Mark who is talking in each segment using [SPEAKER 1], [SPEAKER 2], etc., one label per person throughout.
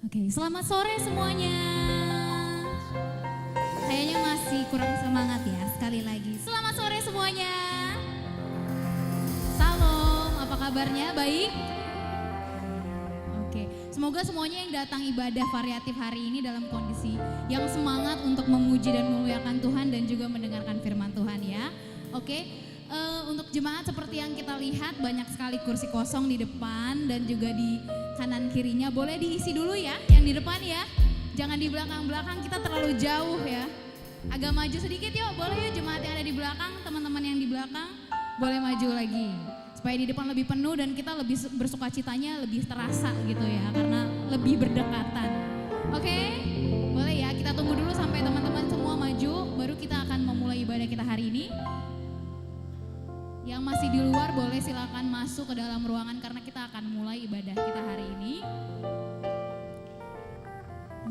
[SPEAKER 1] Oke, selamat sore semuanya. Kayaknya masih kurang semangat ya, sekali lagi. Selamat sore semuanya. Salam, apa kabarnya? Baik? Oke, semoga semuanya yang datang ibadah variatif hari ini dalam kondisi yang semangat untuk memuji dan memuliakan Tuhan dan juga mendengarkan firman Tuhan ya. Oke. Untuk jemaat seperti yang kita lihat banyak sekali kursi kosong di depan dan juga di kanan kirinya. Boleh diisi dulu ya yang di depan ya. Jangan di belakang-belakang, kita terlalu jauh ya. Agak maju sedikit yuk, boleh yuk jemaat yang ada di belakang, teman-teman yang di belakang boleh maju lagi. Supaya di depan lebih penuh dan kita lebih bersukacitanya lebih terasa gitu ya, karena lebih berdekatan. Oke, boleh ya, kita tunggu dulu sampai teman-teman semua maju, baru kita akan memulai ibadah kita hari ini. Yang masih di luar boleh silakan masuk ke dalam ruangan karena kita akan mulai ibadah kita hari ini.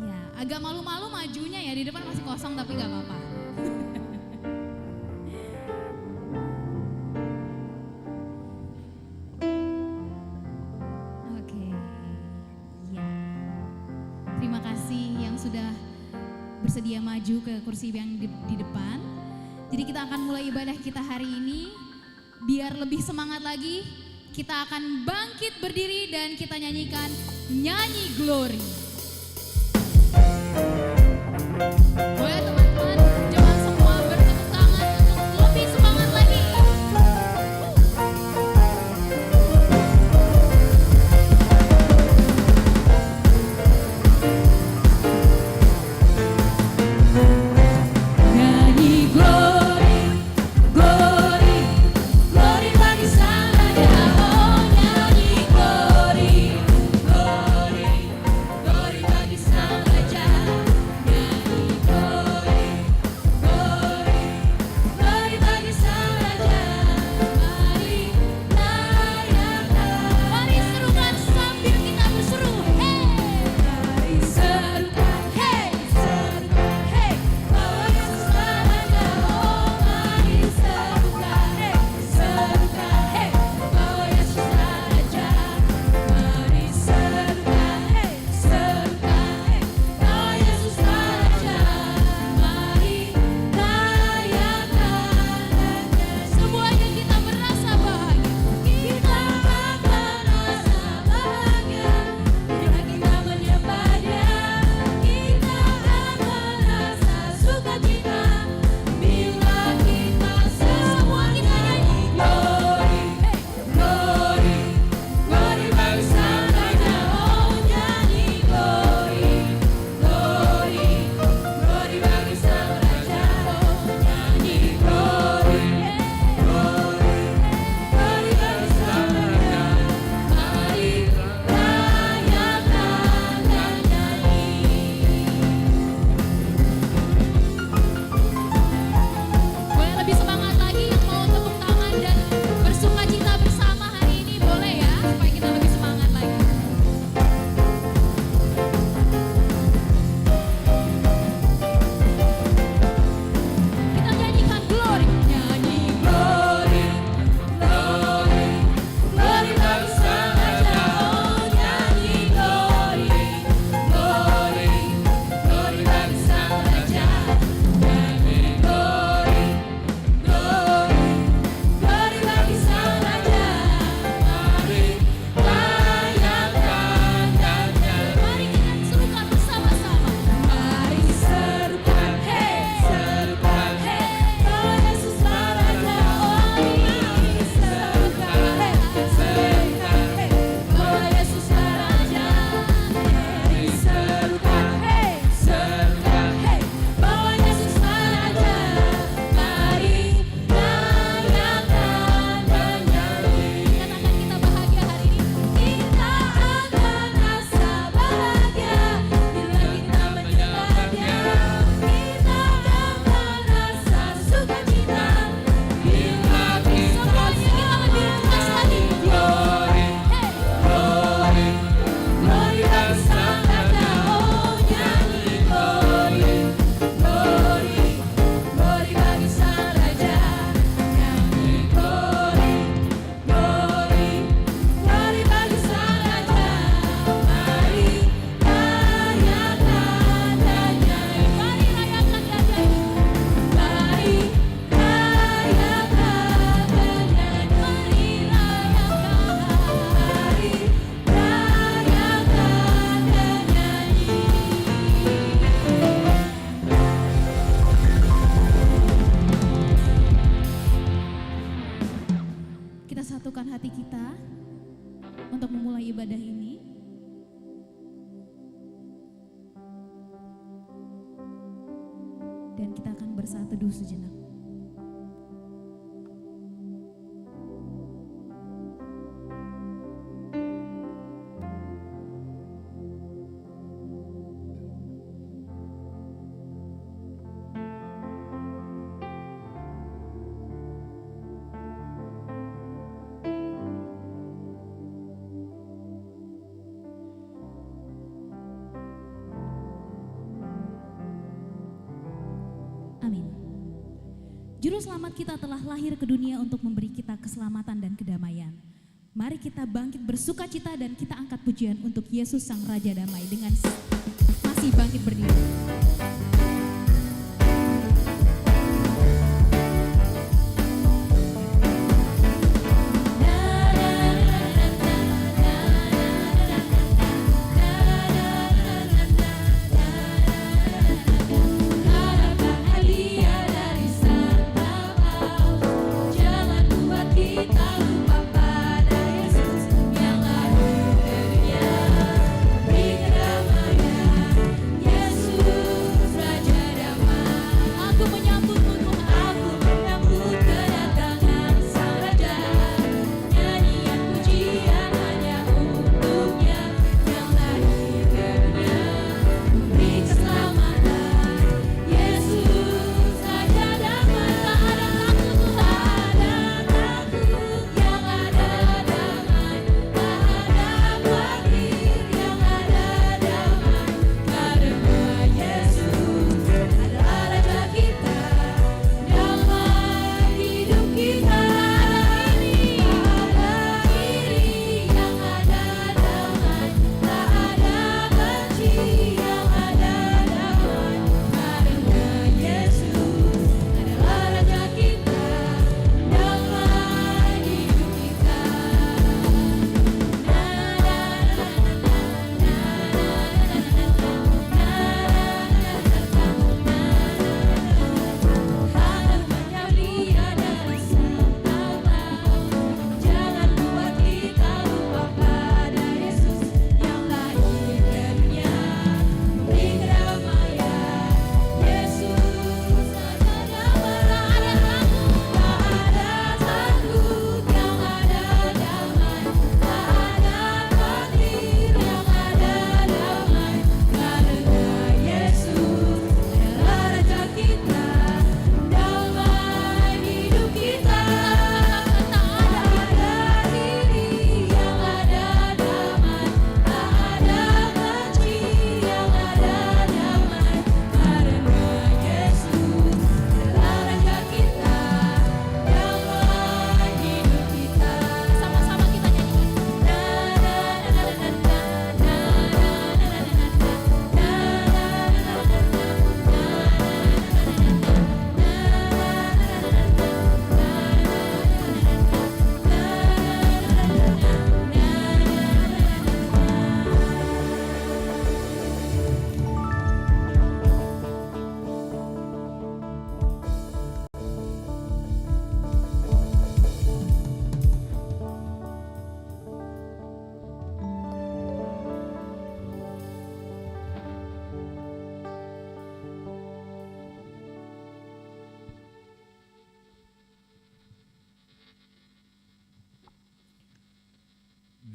[SPEAKER 1] Ya, agak malu-malu majunya ya, di depan masih kosong tapi gak apa-apa. Oke, ya. Terima kasih yang sudah bersedia maju ke kursi yang di depan. Jadi kita akan mulai ibadah kita hari ini. Biar lebih semangat lagi, kita akan bangkit berdiri dan kita nyanyikan nyanyi Glory. Boleh teman-teman, jangan semua bertepuk tangan untuk lebih semangat lagi. Nyanyi Glory, Glory, Glory bagi Sang Raja. Oh nyanyi Glory, Glory, Glory bagi Sang Raja. untuk memulai ibadah ini. Dan kita akan bersaat teduh sejenak. Amin. Juru selamat kita telah lahir ke dunia untuk memberi kita keselamatan dan kedamaian. Mari kita bangkit bersuka cita dan kita angkat pujian untuk Yesus Sang Raja Damai dengan masih bangkit berdiri.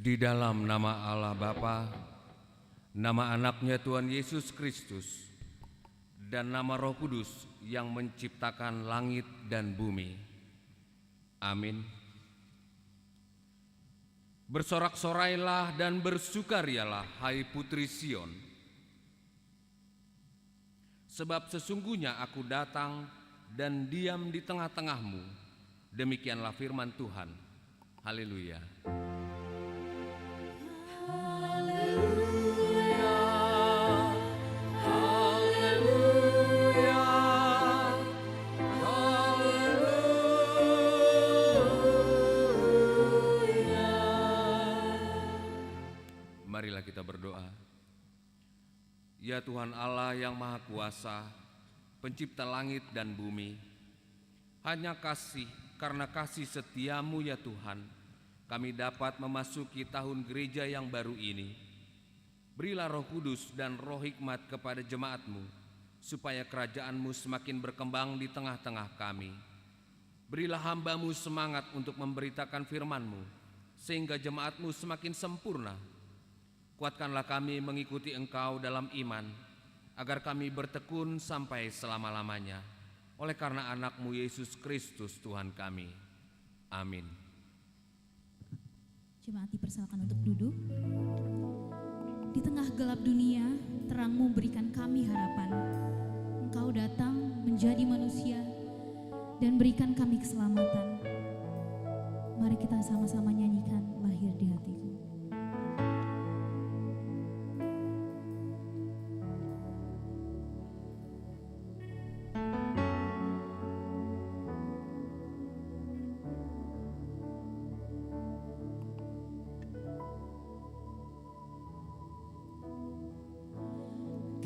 [SPEAKER 2] Di dalam nama Allah Bapa, nama anaknya Tuhan Yesus Kristus, dan nama Roh Kudus yang menciptakan langit dan bumi. Amin. Bersorak-sorailah dan bersukarialah, hai putri Sion, sebab sesungguhnya aku datang dan diam di tengah-tengahmu. Demikianlah firman Tuhan. Haleluya. Marilah kita berdoa. Ya Tuhan Allah yang Maha Kuasa, Pencipta langit dan bumi, hanya kasih, karena kasih setiamu ya Tuhan, kami dapat memasuki tahun gereja yang baru ini. Berilah Roh Kudus dan Roh Hikmat kepada jemaat-Mu, supaya kerajaan-Mu semakin berkembang di tengah-tengah kami. Berilah hamba-Mu semangat untuk memberitakan firman-Mu, sehingga jemaat-Mu semakin sempurna. Kuatkanlah kami mengikuti Engkau dalam iman, agar kami bertekun sampai selama-lamanya. Oleh karena anak-Mu Yesus Kristus Tuhan kami. Amin.
[SPEAKER 1] Jemaat dipersilakan untuk duduk. Di tengah gelap dunia, terang-Mu berikan kami harapan. Engkau datang menjadi manusia dan berikan kami keselamatan. Mari kita sama-sama nyanyikan Lahir di Hatiku.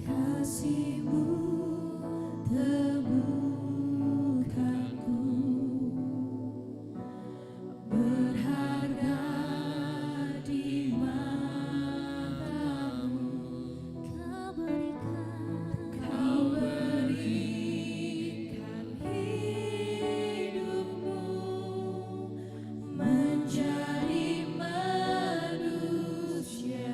[SPEAKER 3] Kasih-Mu temukanku, berharga di mata-Mu. Kau berikan hidup-Mu menjadi manusia.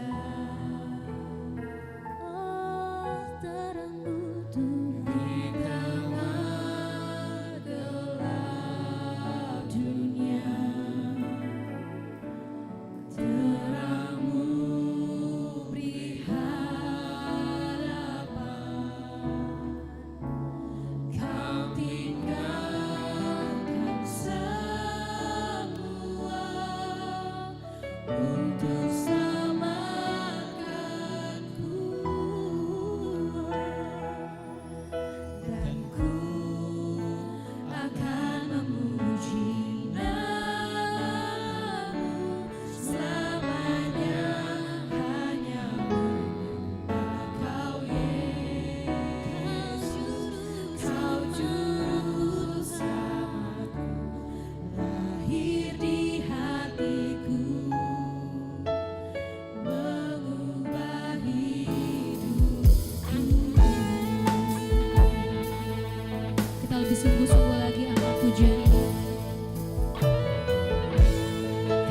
[SPEAKER 3] Untuk selamatkanku, dan ku akan memuji nama-Mu selamanya, hanya menyembah Kau Yesus, Kau Juru Selamatku, lahir di hatiku.
[SPEAKER 1] Kita lebih sungguh-sungguh lagi angkat pujian ini.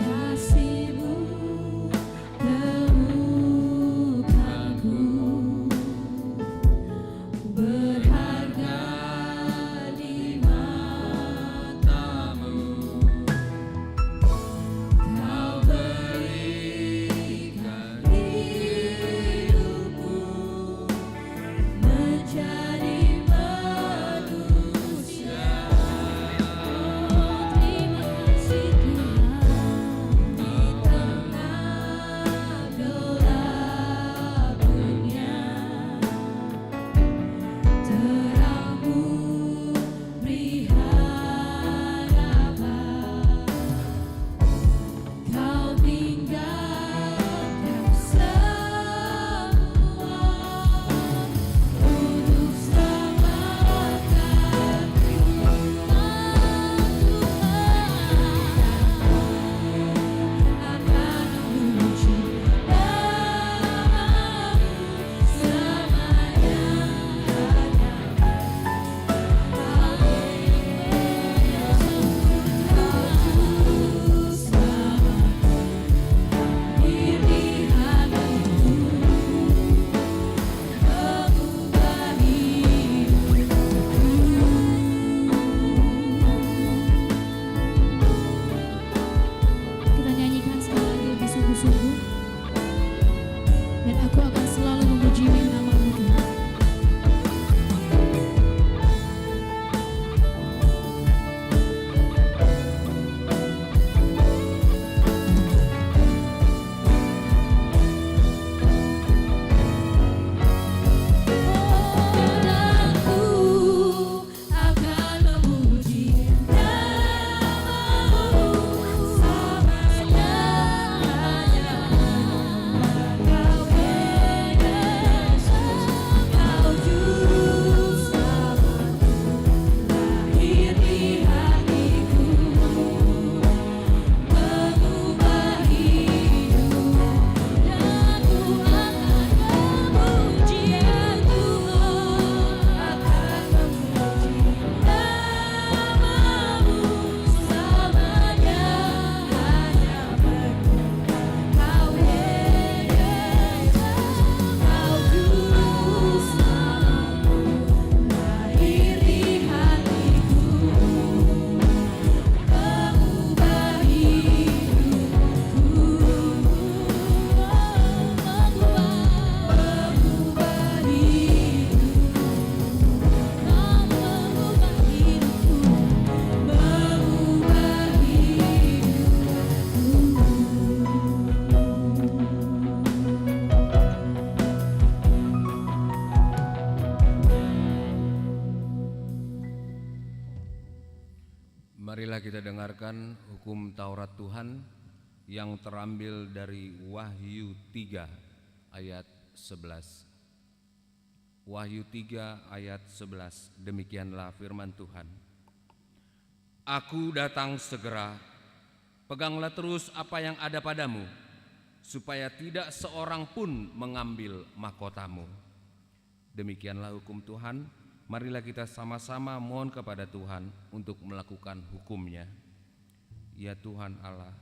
[SPEAKER 3] Kasih-Mu temukanku, berharga di mata-Mu. Kau berikan hidup-Mu menjadi manusia. Terima kasih Tuhan, di tengah gelap dunia, terang-Mu beri harapan. Kau tinggalkan semua untuk selamatkanku. Akan memuji nama-Mu selamanya, hanya Kau Yesus, Kau Juru Selamatku, lahir di hatiku, mengubah hidupku.
[SPEAKER 1] Kita nyanyikan sekali lagi lebih sungguh-sungguh. Dan aku akan selalu memuji nama-Mu Tuhan.
[SPEAKER 3] Aku akan memuji nama-Mu selamanya, hanya Kau Yesus.
[SPEAKER 2] mendengarkan hukum Taurat Tuhan yang terambil dari Wahyu 3 ayat 11. Wahyu 3 ayat 11, demikianlah firman Tuhan. Aku datang segera, peganglah terus apa yang ada padamu, supaya tidak seorang pun mengambil mahkotamu. Demikianlah hukum Tuhan. Marilah kita sama-sama mohon kepada Tuhan untuk melakukan hukum-Nya. Ya Tuhan Allah,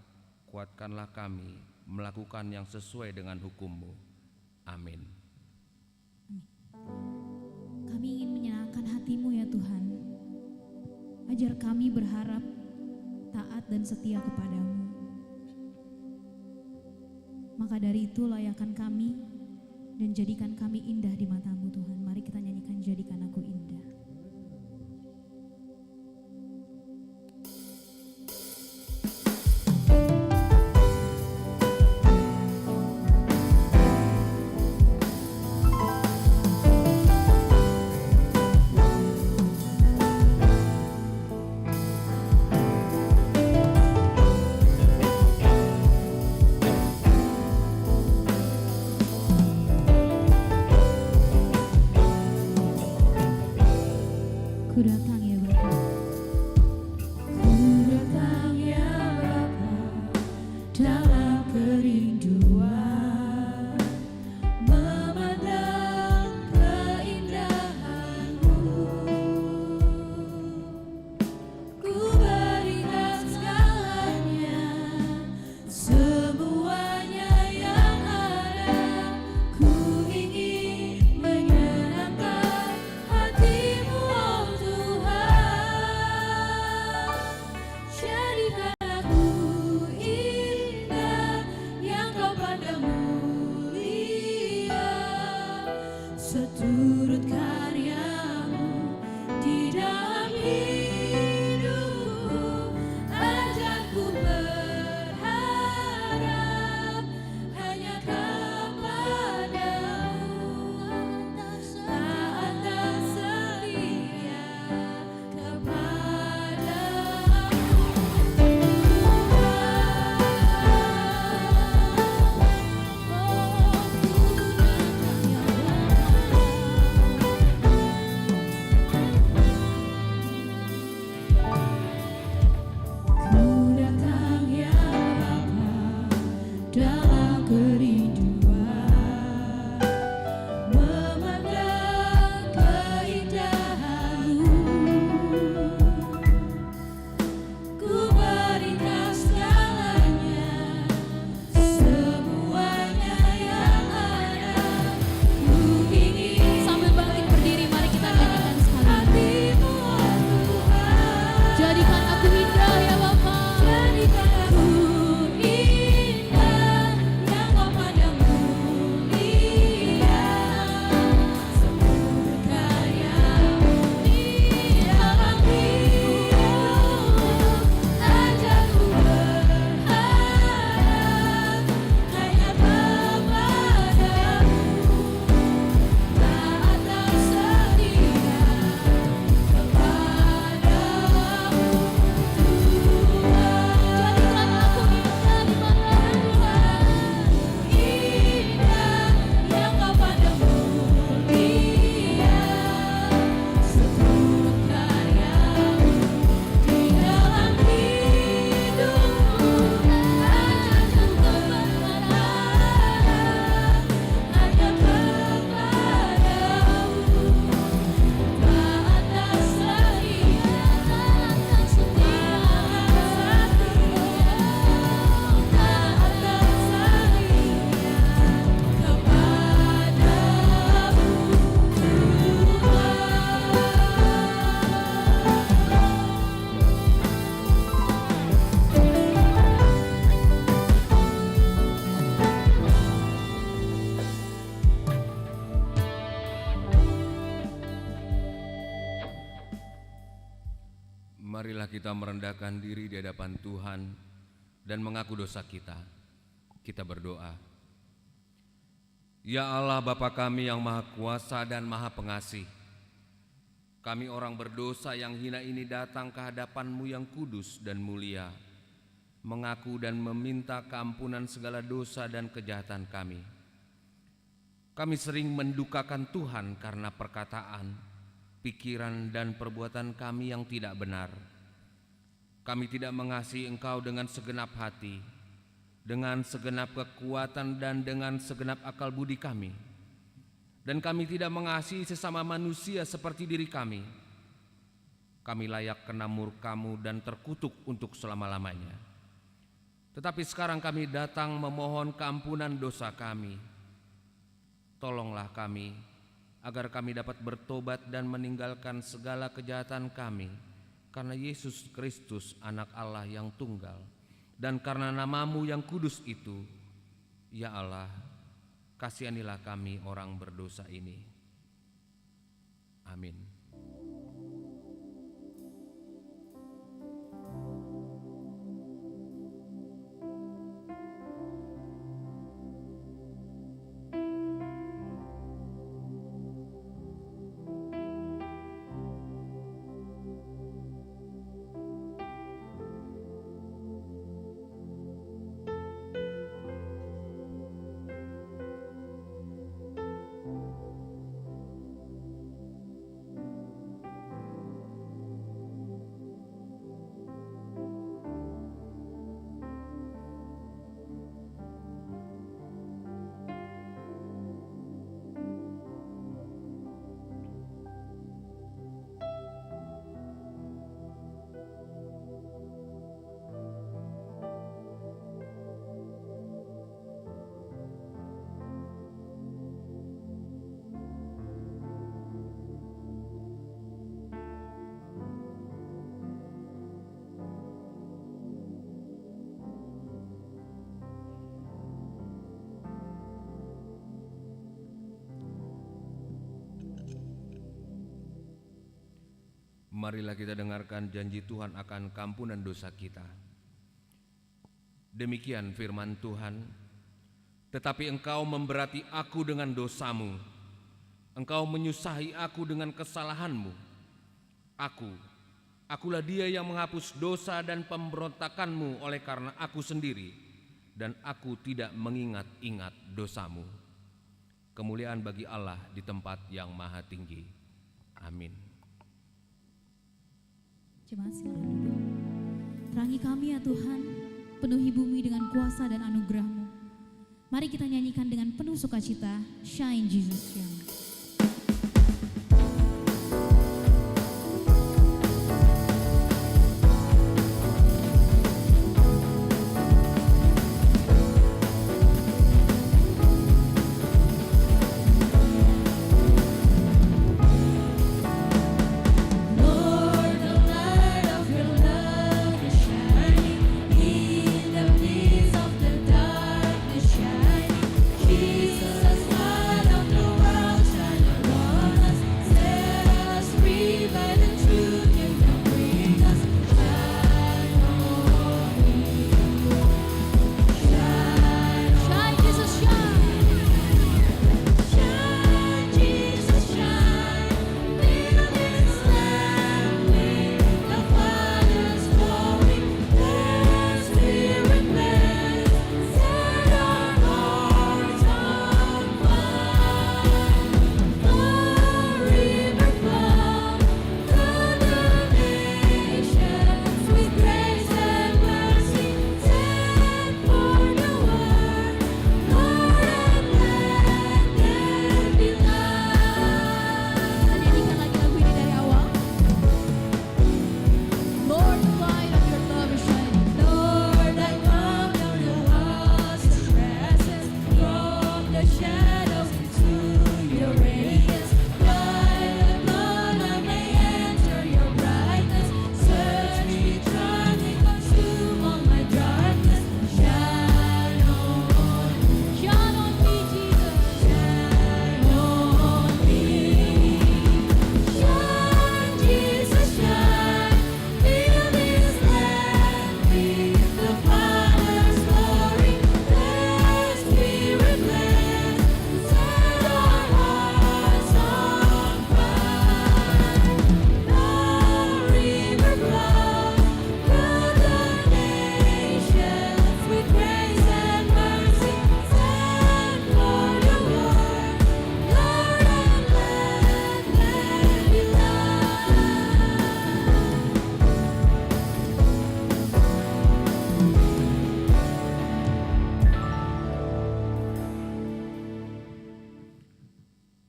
[SPEAKER 2] kuatkanlah kami melakukan yang sesuai dengan hukum-Mu. Amin.
[SPEAKER 1] Kami ingin menyenangkan hati-Mu ya Tuhan. Ajar kami berharap, taat dan setia kepadamu. Maka dari itu layakan kami dan jadikan kami indah di mata-Mu Tuhan. Mari kita nyanyikan jadikan aku indah. Ku datang ya Bapa.
[SPEAKER 3] Ku datang ya Bapa dalam kerinduan, memandang keindahan-Mu. Ku berikan segalanya, semuanya yang ada. Ku ingin menyenangkan hati-Mu, oh Tuhan. Jadikan aku indah yang Kau pandang mulia, seturut karya-Mu di dalam hidupku. Ajarku berharap hanya kepada-Mu, taat dan setia Ku datang ya Bapa dalam kerinduan, memandang keindahan-Mu. Ku berikan segalanya, semuanya yang ada. Ku ingin
[SPEAKER 1] Sambil bangkit berdiri, mari kita nyanyikan sekali.
[SPEAKER 3] hati-Mu, oh Tuhan.
[SPEAKER 1] Jadikan aku indah ya Bapa.
[SPEAKER 3] Jadikan aku indah yang Kau pandang mulia, seturut karya-Mu di dalam hidupku. Ajarku berharap hanya kepada-Mu, taat dan setia kepada-Mu.
[SPEAKER 1] Jadikan aku indah di mata-Mu.
[SPEAKER 3] Indah yang Kau pandang mulia, seturut karya-Mu di dalam hidupku. Ajarku berharap hanya kepada-Mu, taat dan setia
[SPEAKER 2] Marilah kita merendahkan diri di hadapan Tuhan dan mengaku dosa kita. Kita berdoa. Ya Allah Bapa kami yang Maha Kuasa dan Maha Pengasih, kami orang berdosa yang hina ini datang ke hadapan-Mu yang kudus dan mulia, mengaku dan meminta keampunan segala dosa dan kejahatan kami. Kami sering mendukakan Tuhan karena perkataan, pikiran, dan perbuatan kami yang tidak benar. Kami tidak mengasihi Engkau dengan segenap hati, dengan segenap kekuatan, dan dengan segenap akal budi kami. Dan kami tidak mengasihi sesama manusia seperti diri kami. Kami layak kena murka-Mu dan terkutuk untuk selama-lamanya. Tetapi sekarang kami datang memohon keampunan dosa kami. Tolonglah kami, agar kami dapat bertobat dan meninggalkan segala kejahatan kami, karena Yesus Kristus anak Allah yang tunggal, dan karena nama-Mu yang kudus itu. Ya Allah, kasihanilah kami orang berdosa ini. Amin. Marilah kita dengarkan janji Tuhan akan keampunan dosa kita. Demikian firman Tuhan, tetapi engkau memberati aku dengan dosamu, engkau menyusahi aku dengan kesalahanmu. Akulah dia yang menghapus dosa dan pemberontakanmu oleh karena aku sendiri, dan aku tidak mengingat-ingat dosamu. Kemuliaan bagi Allah di tempat yang maha tinggi. Amin.
[SPEAKER 1] Jemaat silakan duduk. Terangi kami ya Tuhan, penuhi bumi dengan kuasa dan anugerah-Mu. Mari kita nyanyikan dengan penuh sukacita, Shine Jesus Shine.
[SPEAKER 3] Lord, the light of your love is shining in the midst of the darkness shining. Jesus, light of the world.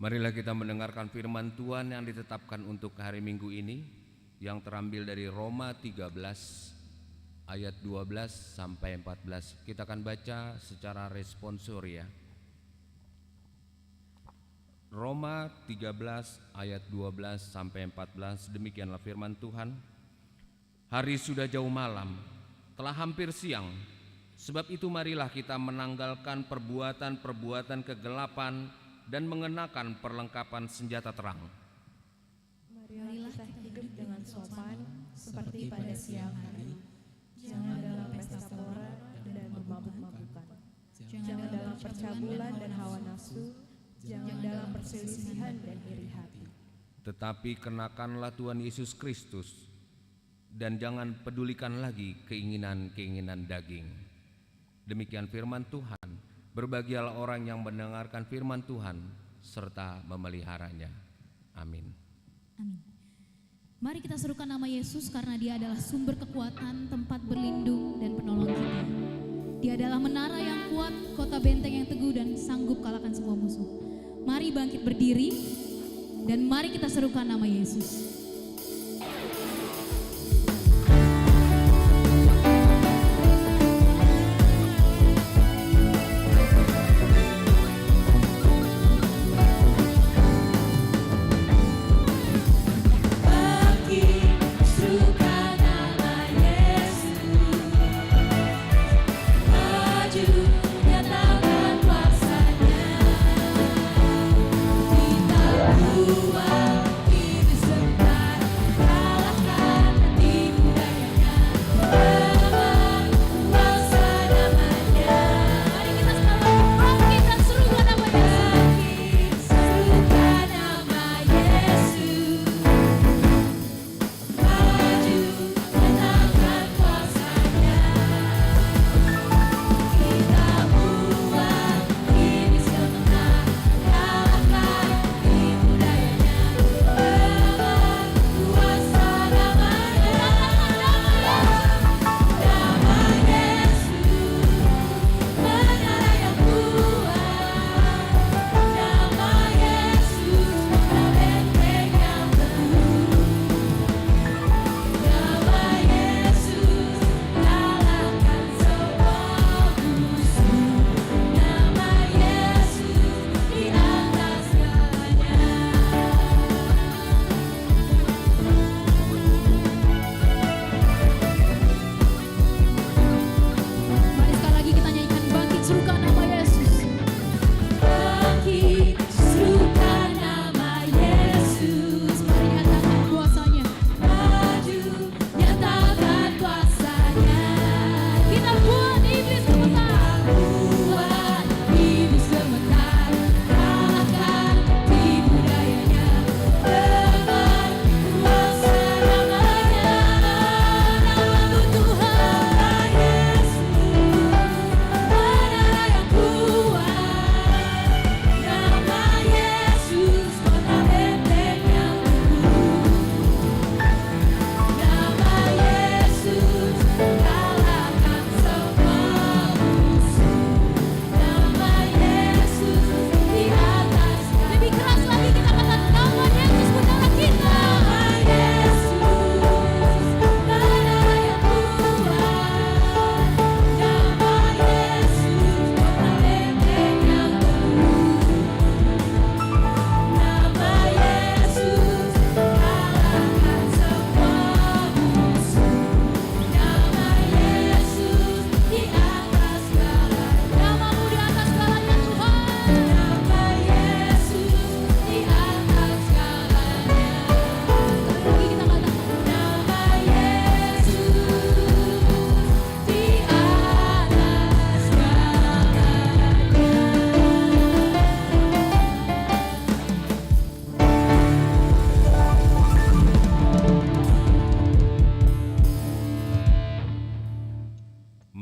[SPEAKER 2] Marilah kita mendengarkan firman Tuhan yang ditetapkan untuk hari Minggu ini, yang terambil dari Roma 13 ayat 12 sampai 14. Kita akan baca secara responsori ya. Roma 13 ayat 12 sampai 14, demikianlah firman Tuhan. Hari sudah jauh malam, telah hampir siang. Sebab itu marilah kita menanggalkan perbuatan-perbuatan kegelapan dan mengenakan perlengkapan senjata terang.
[SPEAKER 3] Marilah kita hidup dengan sopan seperti pada siang hari. Jangan dalam pesta pora dan bermabuk-mabukan. Jangan dalam percabulan dan hawa nafsu. Jangan dalam perselisihan dan iri hati.
[SPEAKER 2] Tetapi kenakanlah Tuhan Yesus Kristus, dan jangan pedulikan lagi keinginan-keinginan daging. Demikian firman Tuhan. Berbahagialah orang yang mendengarkan firman Tuhan serta memeliharanya. Amin.
[SPEAKER 1] Amin. Mari kita serukan nama Yesus karena Dia adalah sumber kekuatan, tempat berlindung dan penolong kita. Dia adalah menara yang kuat, kota benteng yang teguh dan sanggup kalahkan semua musuh. Mari bangkit berdiri dan mari kita serukan nama Yesus.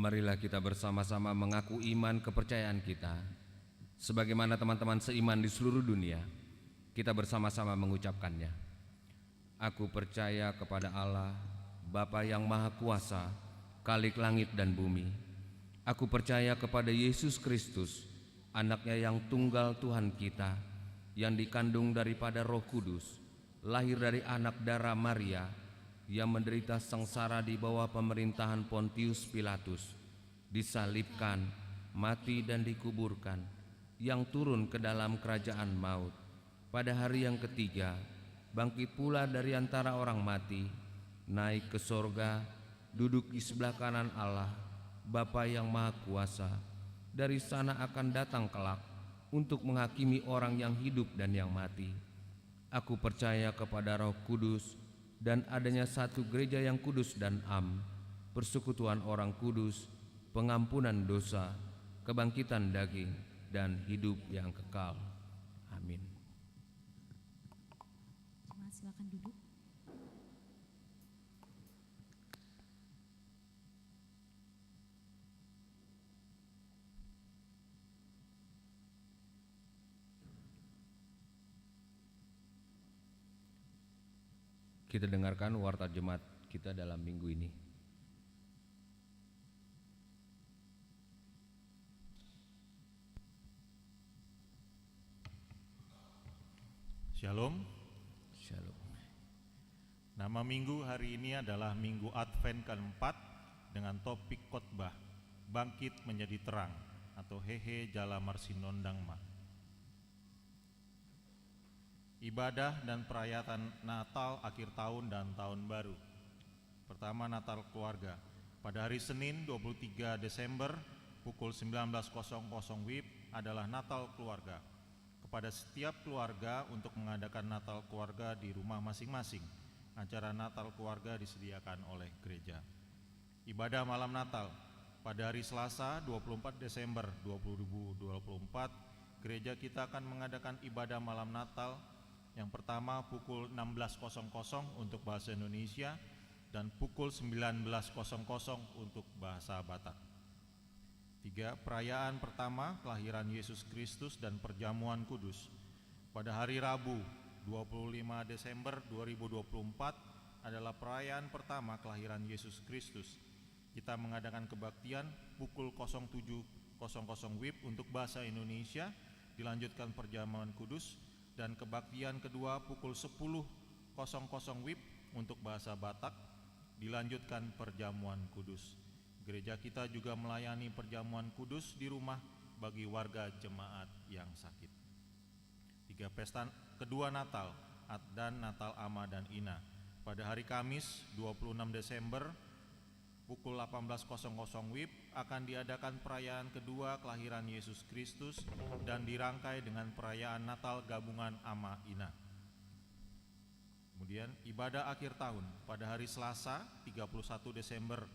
[SPEAKER 2] Marilah kita bersama-sama mengaku iman kepercayaan kita. Sebagaimana teman-teman seiman di seluruh dunia, kita bersama-sama mengucapkannya. Aku percaya kepada Allah, Bapa yang Maha Kuasa, Khalik langit dan bumi. Aku percaya kepada Yesus Kristus, Anaknya yang tunggal Tuhan kita, yang dikandung daripada Roh Kudus, lahir dari anak darah Maria, yang menderita sengsara di bawah pemerintahan Pontius Pilatus, disalibkan, mati dan dikuburkan, yang turun ke dalam kerajaan maut. Pada hari yang ketiga, bangkit pula dari antara orang mati, naik ke sorga, duduk di sebelah kanan Allah, Bapa yang Maha Kuasa. Dari sana akan datang kelak untuk menghakimi orang yang hidup dan yang mati. Aku percaya kepada Roh Kudus dan adanya satu gereja yang kudus dan am, persekutuan orang kudus, pengampunan dosa, kebangkitan daging, dan hidup yang kekal. Amin.
[SPEAKER 1] Jemaat silakan duduk.
[SPEAKER 2] Kita dengarkan warta jemaat kita dalam minggu ini.
[SPEAKER 4] Shalom.
[SPEAKER 2] Shalom.
[SPEAKER 4] Nama minggu hari ini adalah Minggu Advent keempat dengan topik khotbah Bangkit Menjadi Terang atau Hehe Jala Marsinondangma. Ibadah dan perayaan Natal akhir tahun dan tahun baru. Pertama, Natal keluarga. Pada hari Senin 23 Desember pukul 19.00 WIB adalah Natal keluarga. Kepada setiap keluarga untuk mengadakan Natal keluarga di rumah masing-masing. Acara Natal keluarga disediakan oleh gereja. Ibadah malam Natal. Pada hari Selasa 24 Desember 2024, gereja kita akan mengadakan ibadah malam Natal. Yang pertama pukul 16.00 untuk bahasa Indonesia dan pukul 19.00 untuk bahasa Batak. 3. Perayaan pertama kelahiran Yesus Kristus dan perjamuan kudus. Pada hari Rabu 25 Desember 2024 adalah perayaan pertama kelahiran Yesus Kristus. Kita mengadakan kebaktian pukul 07.00 WIB untuk bahasa Indonesia, dilanjutkan perjamuan kudus, dan kebaktian kedua pukul 10.00 WIB untuk bahasa Batak, dilanjutkan perjamuan kudus. Gereja kita juga melayani perjamuan kudus di rumah bagi warga jemaat yang sakit. 3. Pesta kedua Natal dan Natal Ama dan Ina. Pada hari Kamis 26 Desember pukul 18.00 WIB akan diadakan perayaan kedua kelahiran Yesus Kristus dan dirangkai dengan perayaan Natal gabungan Ama Ina. Kemudian ibadah akhir tahun pada hari Selasa 31 Desember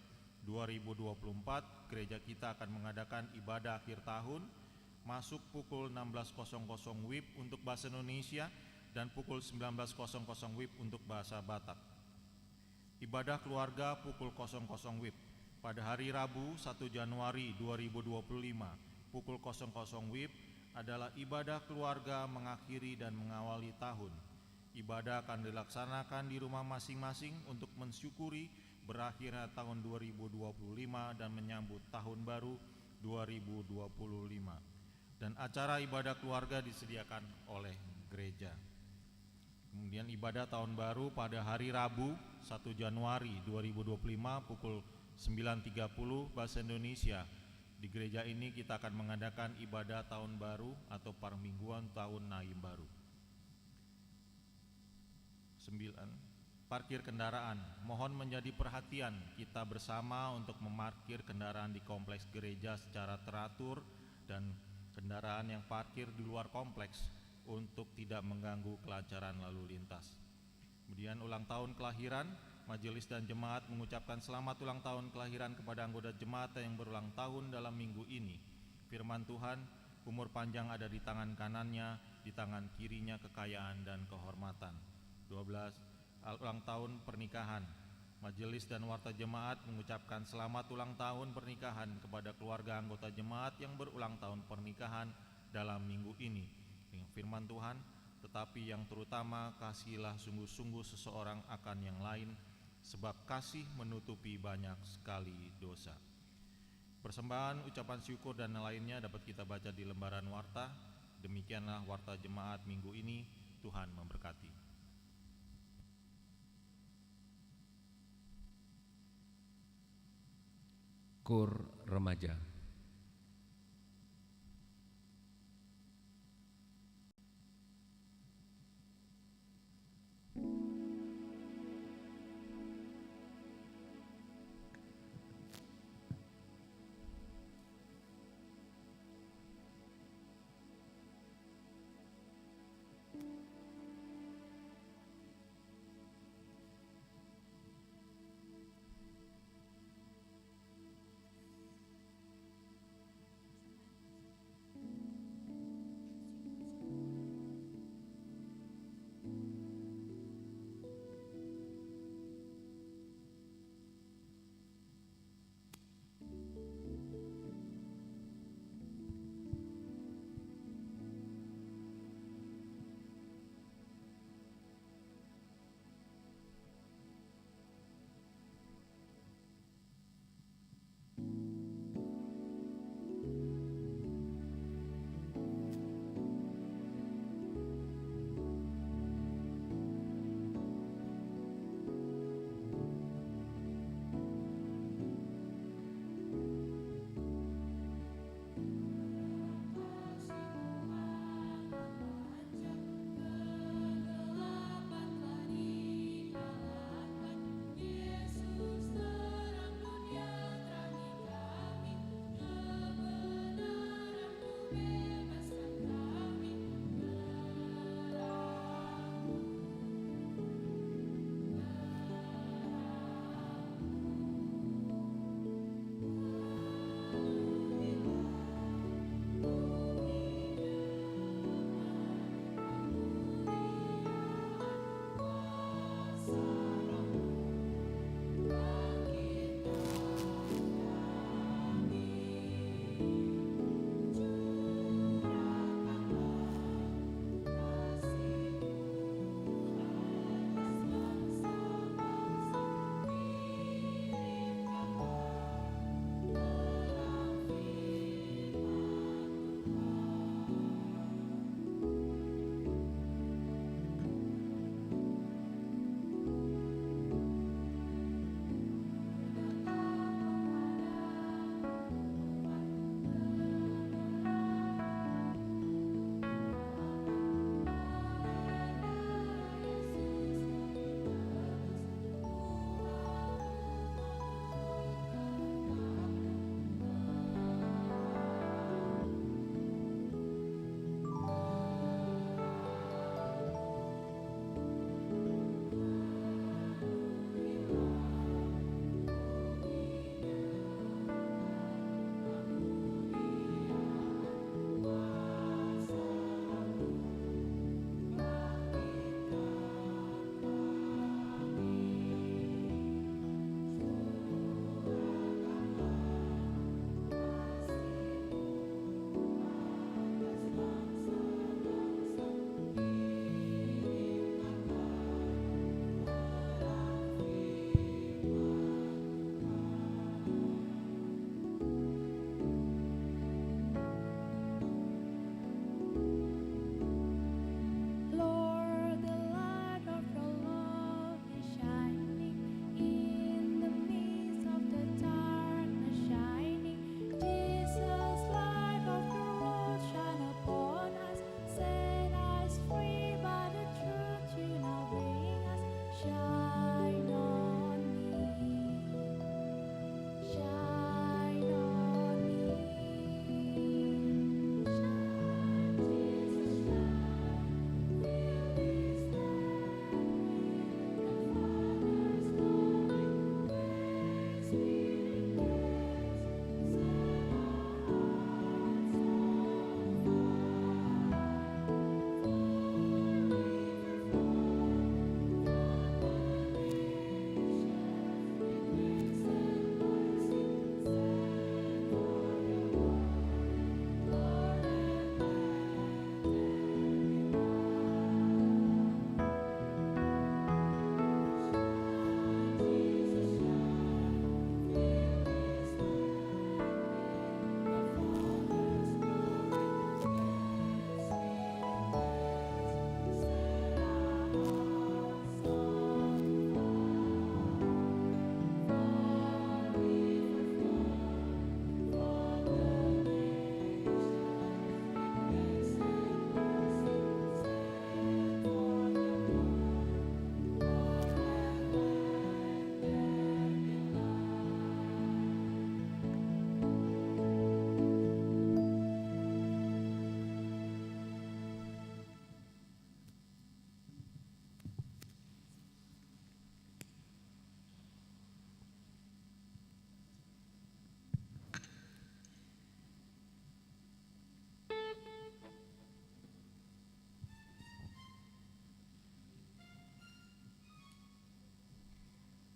[SPEAKER 4] 2024 gereja kita akan mengadakan ibadah akhir tahun masuk pukul 16.00 WIB untuk bahasa Indonesia dan pukul 19.00 WIB untuk bahasa Batak. Ibadah keluarga pukul 00 WIB. Pada hari Rabu 1 Januari 2025 pukul 00 WIB adalah ibadah keluarga mengakhiri dan mengawali tahun. Ibadah akan dilaksanakan di rumah masing-masing untuk mensyukuri berakhirnya tahun 2025 dan menyambut tahun baru 2025. Dan acara ibadah keluarga disediakan oleh gereja. Kemudian ibadah tahun baru pada hari Rabu 1 Januari 2025 pukul 9.30 bahasa Indonesia. Di gereja ini kita akan mengadakan ibadah tahun baru atau permingguan tahun Naim baru. 9. Parkir kendaraan. Mohon menjadi perhatian kita bersama untuk memarkir kendaraan di kompleks gereja secara teratur dan kendaraan yang parkir di luar kompleks untuk tidak mengganggu kelancaran lalu lintas. Kemudian ulang tahun kelahiran, majelis dan jemaat mengucapkan selamat ulang tahun kelahiran kepada anggota jemaat yang berulang tahun dalam minggu ini. Firman Tuhan, umur panjang ada di tangan kanannya, di tangan kirinya kekayaan dan kehormatan. 12. Ulang tahun pernikahan. Majelis dan warta jemaat mengucapkan selamat ulang tahun pernikahan kepada keluarga anggota jemaat yang berulang tahun pernikahan dalam minggu ini. Dengan firman Tuhan, tetapi yang terutama kasihilah sungguh-sungguh seseorang akan yang lain, sebab kasih menutupi banyak sekali dosa. Persembahan, ucapan syukur dan lainnya dapat kita baca di lembaran warta. Demikianlah warta jemaat minggu ini, Tuhan memberkati.
[SPEAKER 2] Kur Remaja.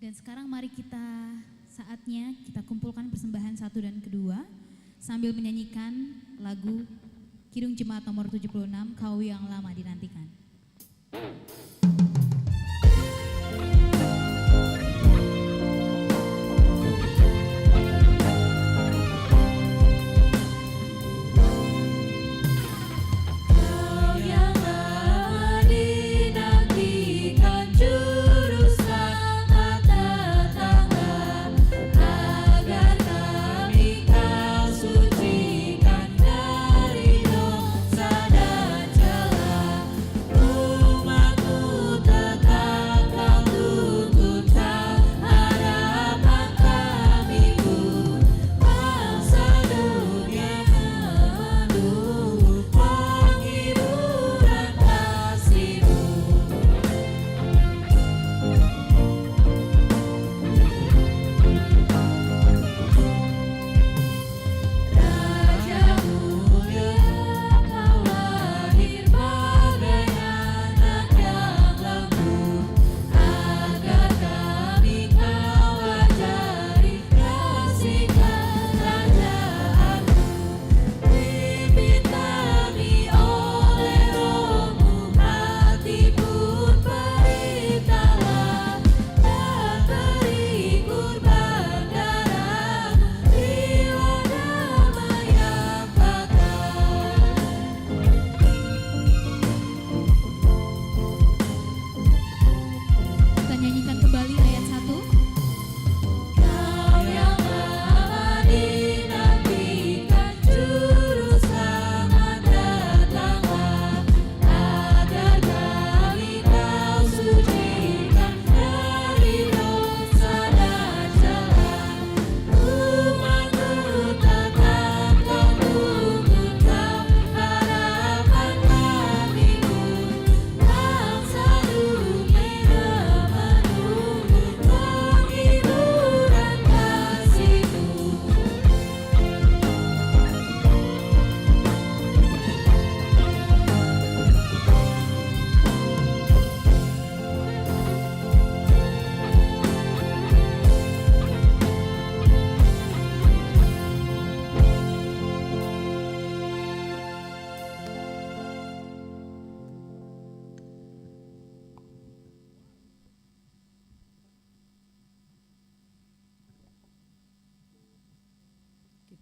[SPEAKER 1] Dan sekarang mari saatnya kita kumpulkan persembahan 1 dan kedua sambil menyanyikan lagu Kidung Jemaat nomor 76, Kau yang lama dinantikan.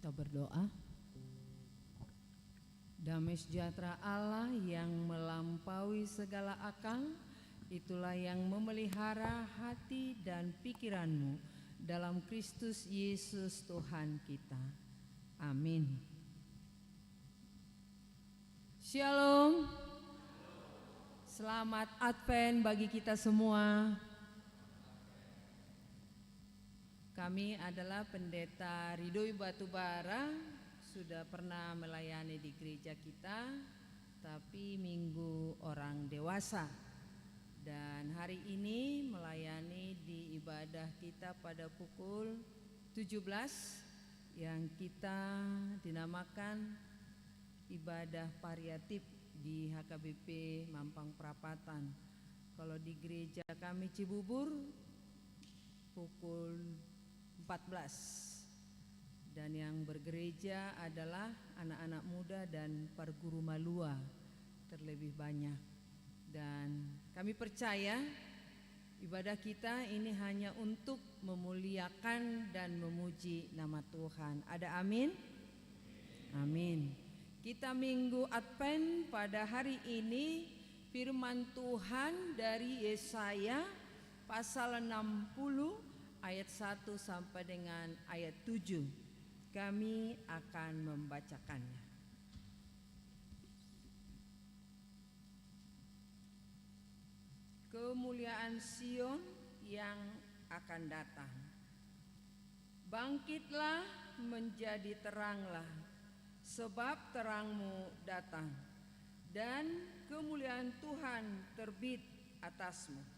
[SPEAKER 5] Kita berdoa. Damai sejahtera Allah yang melampaui segala akal, itulah yang memelihara hati dan pikiranmu dalam Kristus Yesus Tuhan kita. Amin. Shalom. Selamat Advent bagi kita semua. Kami adalah Pendeta Ridhoi Batubara, sudah pernah melayani di gereja kita, tapi minggu orang dewasa. Dan hari ini melayani di ibadah kita pada pukul 17 yang kita dinamakan ibadah variatif di HKBP Mampang Perapatan. Kalau di gereja kami Cibubur pukul 14, dan yang bergereja adalah anak-anak muda dan perguru malua terlebih banyak. Dan kami percaya ibadah kita ini hanya untuk memuliakan dan memuji nama Tuhan. Ada amin? Amin. Kita minggu Advent pada hari ini, firman Tuhan dari Yesaya pasal 60 ayat 1 sampai dengan ayat 7. Kami akan membacakannya. Kemuliaan Sion yang akan datang. Bangkitlah, menjadi teranglah, sebab terangmu datang, dan kemuliaan Tuhan terbit atasmu.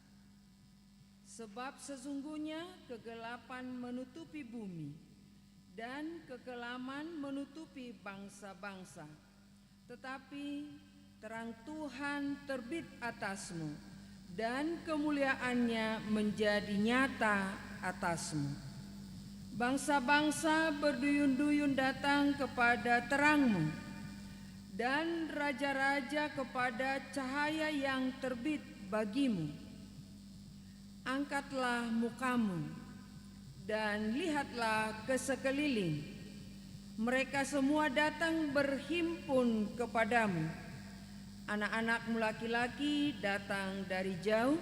[SPEAKER 5] Sebab sesungguhnya kegelapan menutupi bumi, dan kekelaman menutupi bangsa-bangsa. Tetapi terang Tuhan terbit atasmu, dan kemuliaannya menjadi nyata atasmu. Bangsa-bangsa berduyun-duyun datang kepada terangmu, dan raja-raja kepada cahaya yang terbit bagimu. Angkatlah mukamu dan lihatlah ke sekeliling. Mereka semua datang berhimpun kepadamu. Anak-anakmu laki-laki datang dari jauh,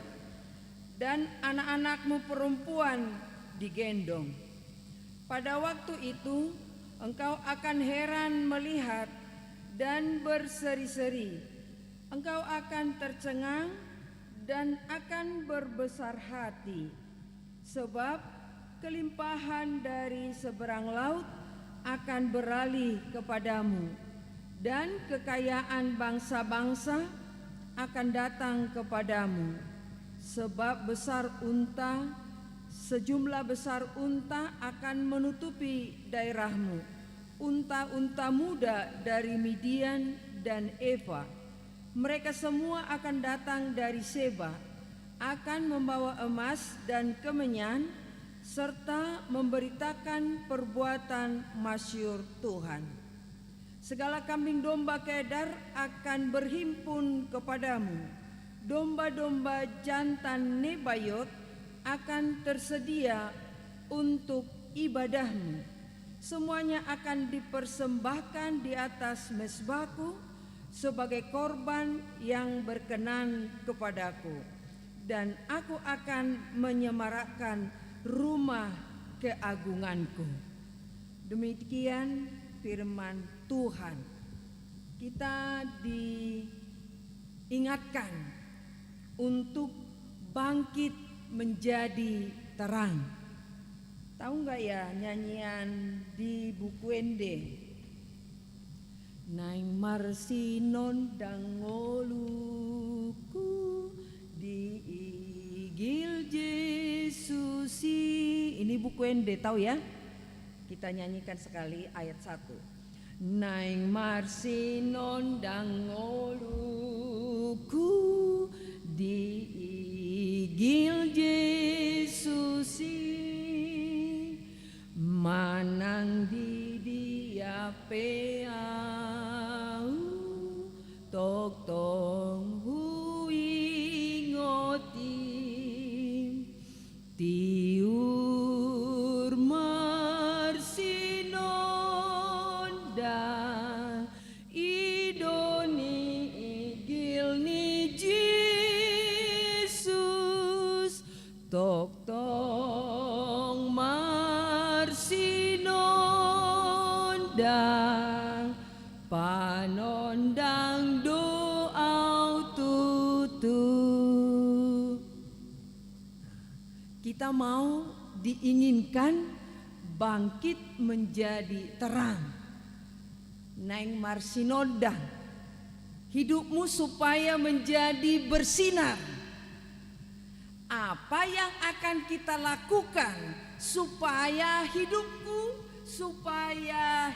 [SPEAKER 5] dan anak-anakmu perempuan digendong. Pada waktu itu engkau akan heran melihat dan berseri-seri. Engkau akan tercengang dan akan berbesar hati, sebab kelimpahan dari seberang laut akan beralih kepadamu, dan kekayaan bangsa-bangsa akan datang kepadamu. Sebab sejumlah besar unta akan menutupi daerahmu, unta-unta muda dari Midian dan Eva. Mereka semua akan datang dari Seba, akan membawa emas dan kemenyan, serta memberitakan perbuatan masyhur Tuhan. Segala kambing domba Kedar akan berhimpun kepadamu. Domba-domba jantan Nebayot akan tersedia untuk ibadahmu. Semuanya akan dipersembahkan di atas mezbahku sebagai korban yang berkenan kepadaku, dan aku akan menyemarakkan rumah keagunganku. Demikian firman Tuhan. Kita diingatkan untuk bangkit menjadi terang. Tahu nggak ya nyanyian di buku Ende? Naing marsinon dangoluku di igil Yesusi. Ini buku Ende, tahu ya? Kita nyanyikan sekali ayat 1. Naing marsinon dangoluku di igil Yesusi, manang di dia peau tok tong hui ngoti tiur marsinonda idoni igil ni Jesus tok tong marsinondang panondang doa tutu. Kita mau diinginkan bangkit menjadi terang. Naing marsinondang, hidupmu supaya menjadi bersinar. Apa yang akan kita lakukan supaya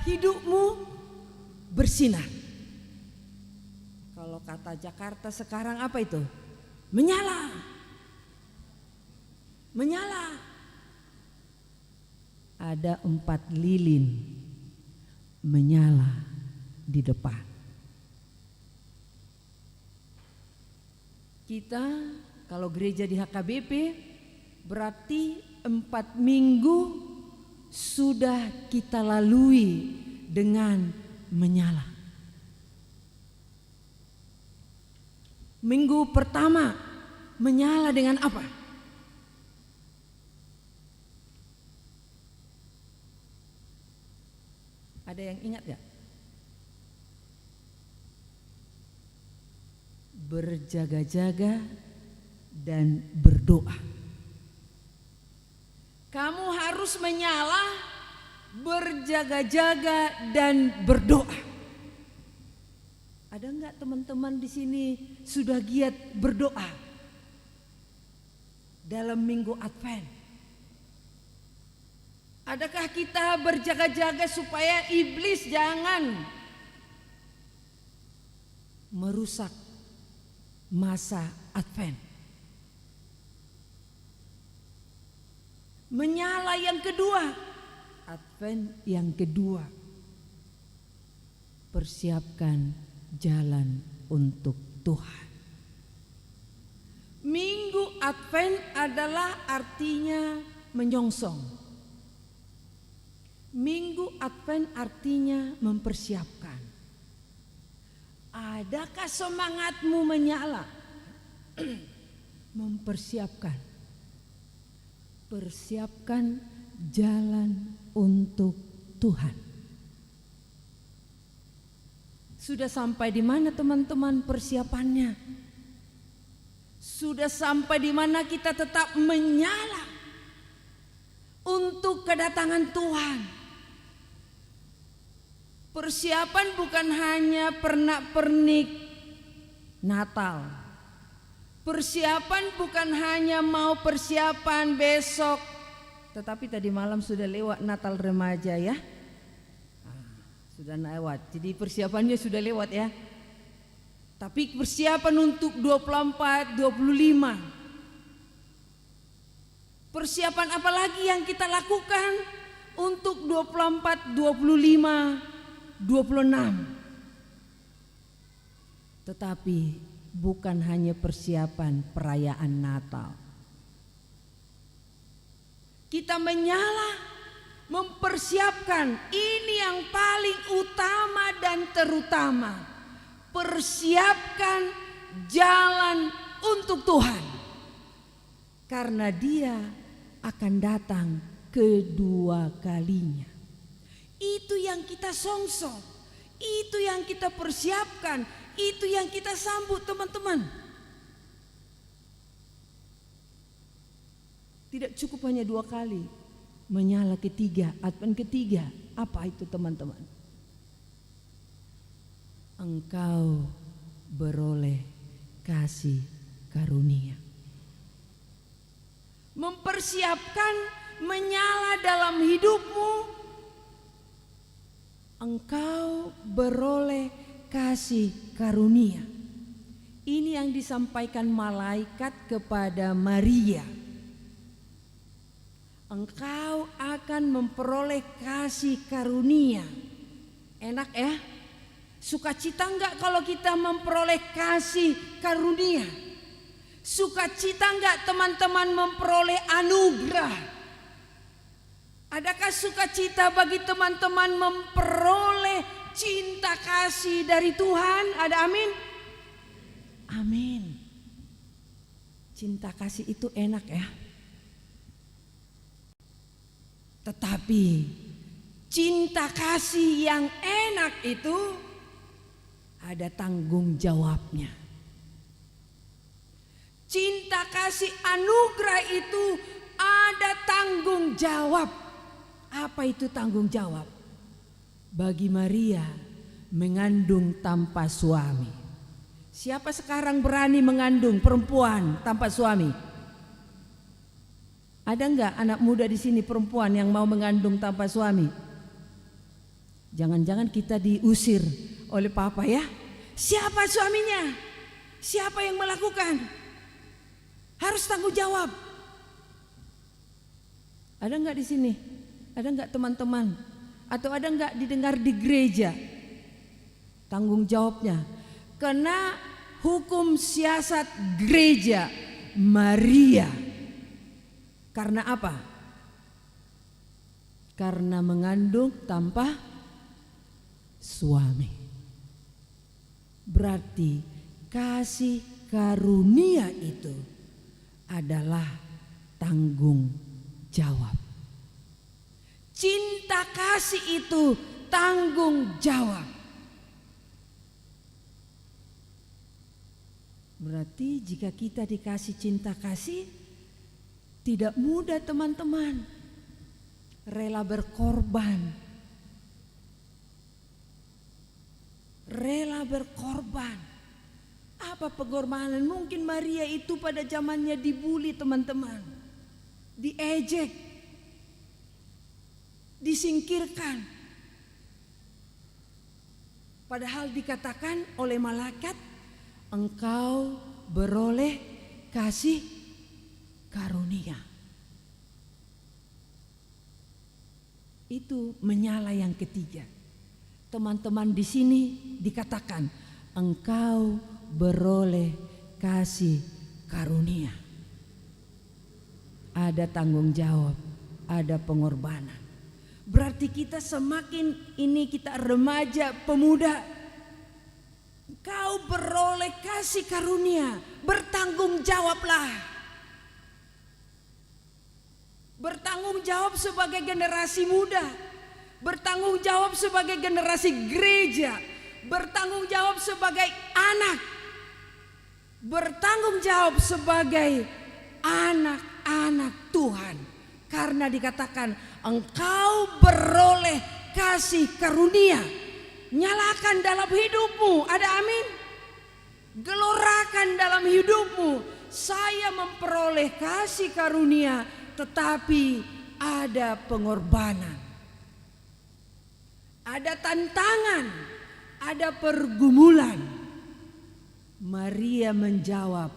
[SPEAKER 5] hidupmu bersinar? Kalau kata Jakarta sekarang apa itu? Menyala. Menyala. Ada 4 lilin menyala di depan. Kita kalau gereja di HKBP berarti 4 minggu sudah kita lalui dengan menyala. Minggu pertama menyala dengan apa? Ada yang ingat gak? Berjaga-jaga dan berdoa. Kamu harus menyala, berjaga-jaga dan berdoa. Ada enggak teman-teman di sini sudah giat berdoa dalam minggu Advent? Adakah kita berjaga-jaga supaya iblis jangan merusak masa Advent? Menyala yang kedua, Advent yang kedua. Persiapkan jalan untuk Tuhan. Minggu Advent adalah artinya menyongsong. Minggu Advent artinya mempersiapkan. Adakah semangatmu menyala? Mempersiapkan. Persiapkan jalan untuk Tuhan. Sudah sampai di mana teman-teman persiapannya? Sudah sampai di mana kita tetap menyala untuk kedatangan Tuhan? Persiapan bukan hanya pernak-pernik Natal. Persiapan bukan hanya mau persiapan besok, tetapi tadi malam sudah lewat Natal remaja ya. Sudah lewat, jadi persiapannya sudah lewat ya. Tapi persiapan untuk 24, 25. Persiapan apa lagi yang kita lakukan untuk 24, 25, 26? Tetapi bukan hanya persiapan perayaan Natal. Kita menyala, mempersiapkan ini yang paling utama dan terutama. Persiapkan jalan untuk Tuhan, karena Dia akan datang kedua kalinya. Itu yang kita songsong, itu yang kita persiapkan, itu yang kita sambut teman-teman. Tidak cukup hanya 2 kali, menyala ketiga, Advent ketiga. Apa itu teman-teman? Engkau beroleh kasih karunia. Mempersiapkan menyala dalam hidupmu. Engkau beroleh kasih karunia. Ini yang disampaikan malaikat kepada Maria. Engkau akan memperoleh kasih karunia. Enak ya? Sukacita enggak kalau kita memperoleh kasih karunia? Sukacita enggak teman-teman memperoleh anugerah? Adakah sukacita bagi teman-teman memperoleh cinta kasih dari Tuhan? Ada amin? Amin. Cinta kasih itu enak ya. Tetapi cinta kasih yang enak itu ada tanggung jawabnya. Cinta kasih anugerah itu ada tanggung jawab. Apa itu tanggung jawab? Bagi Maria mengandung tanpa suami. Siapa sekarang berani mengandung perempuan tanpa suami? Ada enggak anak muda di sini perempuan yang mau mengandung tanpa suami? Jangan-jangan kita diusir oleh papa ya. Siapa suaminya? Siapa yang melakukan? Harus tanggung jawab. Ada enggak di sini? Ada enggak teman-teman? Atau ada enggak didengar di gereja? Tanggung jawabnya. Kena hukum siasat gereja Maria. Karena apa? Karena mengandung tanpa suami. Berarti kasih karunia itu adalah tanggung jawab. Cinta kasih itu tanggung jawab. Berarti jika kita dikasih cinta kasih, tidak mudah teman-teman. Rela berkorban. Rela berkorban. Apa pengorbanan? Mungkin Maria itu pada zamannya dibully teman-teman. Diejek. Disingkirkan. Padahal dikatakan oleh malaikat, engkau beroleh kasih karunia. Itu menyala yang ketiga. Teman-teman di sini dikatakan engkau beroleh kasih karunia. Ada tanggung jawab, ada pengorbanan. Berarti kita semakin ini kita remaja, pemuda, kau beroleh kasih karunia, bertanggung jawablah. Bertanggung jawab sebagai generasi muda, bertanggung jawab sebagai generasi gereja, bertanggung jawab sebagai anak, bertanggung jawab sebagai anak-anak Tuhan. Karena dikatakan engkau beroleh kasih karunia. Nyalakan dalam hidupmu, ada amin. Gelorakan dalam hidupmu, saya memperoleh kasih karunia, tetapi ada pengorbanan, ada tantangan, ada pergumulan. Maria menjawab,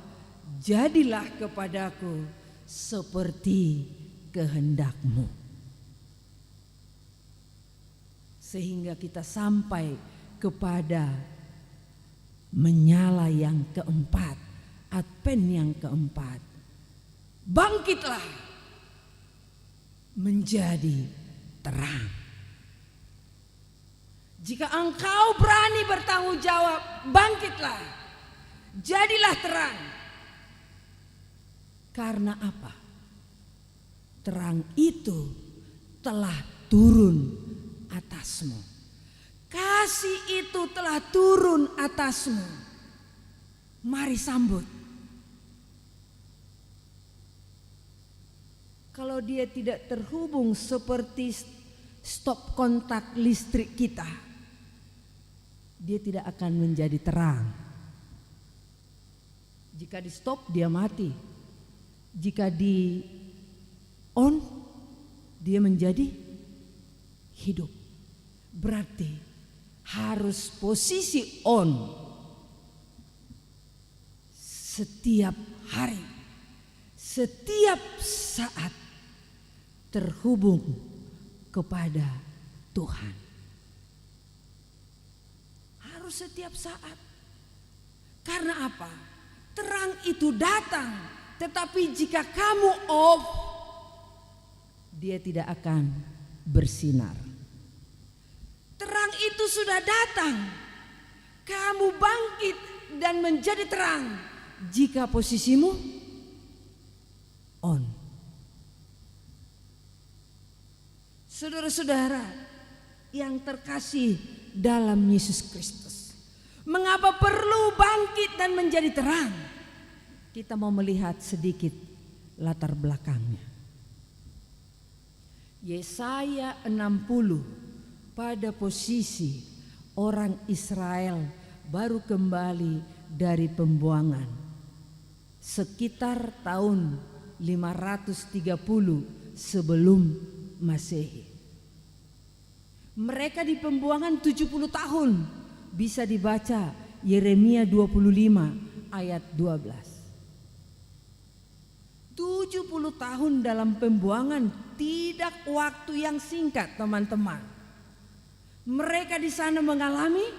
[SPEAKER 5] jadilah kepadaku seperti kehendakmu. Sehingga kita sampai kepada menyala yang keempat, Advent yang keempat. Bangkitlah menjadi terang. Jika engkau berani bertanggung jawab, bangkitlah, jadilah terang. Karena apa? Terang itu telah turun atasmu. Kasih itu telah turun atasmu. Mari sambut. Kalau dia tidak terhubung seperti stop kontak listrik kita, dia tidak akan menjadi terang. Jika di stop dia mati. Jika di on dia menjadi hidup. Berarti harus posisi on setiap hari, setiap saat terhubung kepada Tuhan. Harus setiap saat. Karena apa? Terang itu datang, tetapi jika kamu off, dia tidak akan bersinar. Terang itu sudah datang, kamu bangkit dan menjadi terang jika posisimu on. Saudara-saudara yang terkasih dalam Yesus Kristus, mengapa perlu bangkit dan menjadi terang? Kita mau melihat sedikit latar belakangnya. Yesaya 60 pada posisi orang Israel baru kembali dari pembuangan sekitar tahun 530 sebelum Masehi. Mereka di pembuangan 70 tahun. Bisa dibaca Yeremia 25 ayat 12. 70 tahun dalam pembuangan tidak waktu yang singkat, teman-teman. Mereka di sana mengalami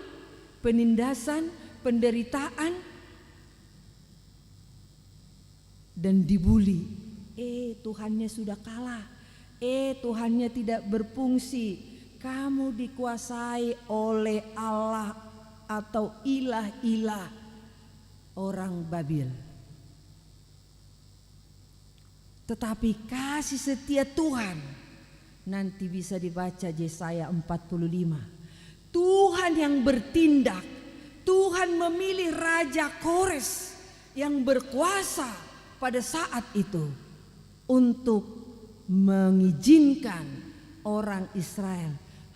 [SPEAKER 5] penindasan, penderitaan, dan dibuli. Tuhannya sudah kalah. Tuhannya tidak berfungsi. Kamu dikuasai oleh Allah atau ilah-ilah orang Babil. Tetapi kasih setia Tuhan, nanti bisa dibaca Yesaya 45. Tuhan yang bertindak, Tuhan memilih Raja Kores yang berkuasa pada saat itu untuk mengizinkan orang Israel,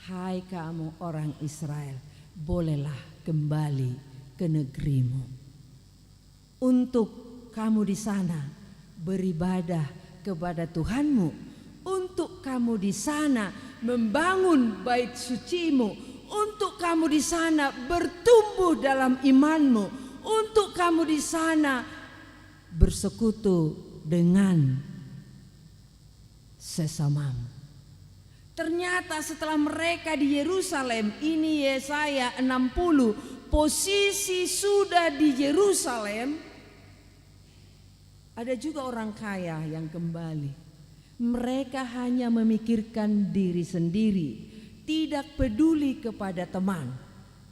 [SPEAKER 5] hai kamu orang Israel, bolehlah kembali ke negerimu. Untuk kamu di sana beribadah kepada Tuhanmu, untuk kamu di sana membangun bait sucimu, untuk kamu di sana bertumbuh dalam imanmu, untuk kamu di sana bersekutu dengan sesamamu. Ternyata setelah mereka di Yerusalem, ini Yesaya 60, posisi sudah di Yerusalem, ada juga orang kaya yang kembali. Mereka hanya memikirkan diri sendiri, tidak peduli kepada teman.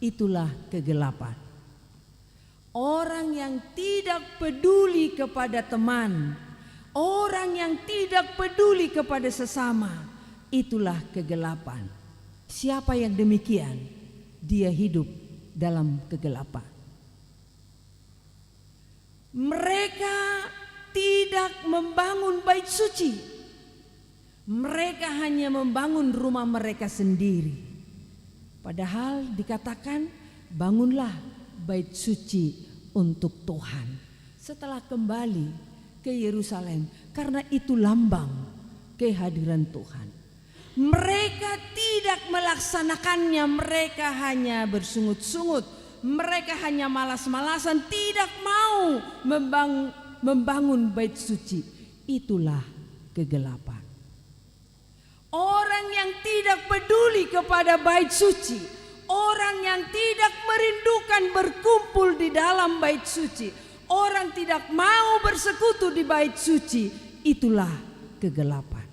[SPEAKER 5] Itulah kegelapan. Orang yang tidak peduli kepada teman, orang yang tidak peduli kepada sesama, itulah kegelapan. Siapa yang demikian? Dia hidup dalam kegelapan. Mereka tidak membangun bait suci. Mereka hanya membangun rumah mereka sendiri. Padahal dikatakan bangunlah bait suci untuk Tuhan setelah kembali ke Yerusalem, karena itu lambang kehadiran Tuhan. Mereka tidak melaksanakannya, mereka hanya bersungut-sungut, mereka hanya malas-malasan, tidak mau membangun bait suci. Itulah kegelapan. Orang yang tidak peduli kepada bait suci, orang yang tidak merindukan berkumpul di dalam bait suci, orang tidak mau bersekutu di bait suci, itulah kegelapan.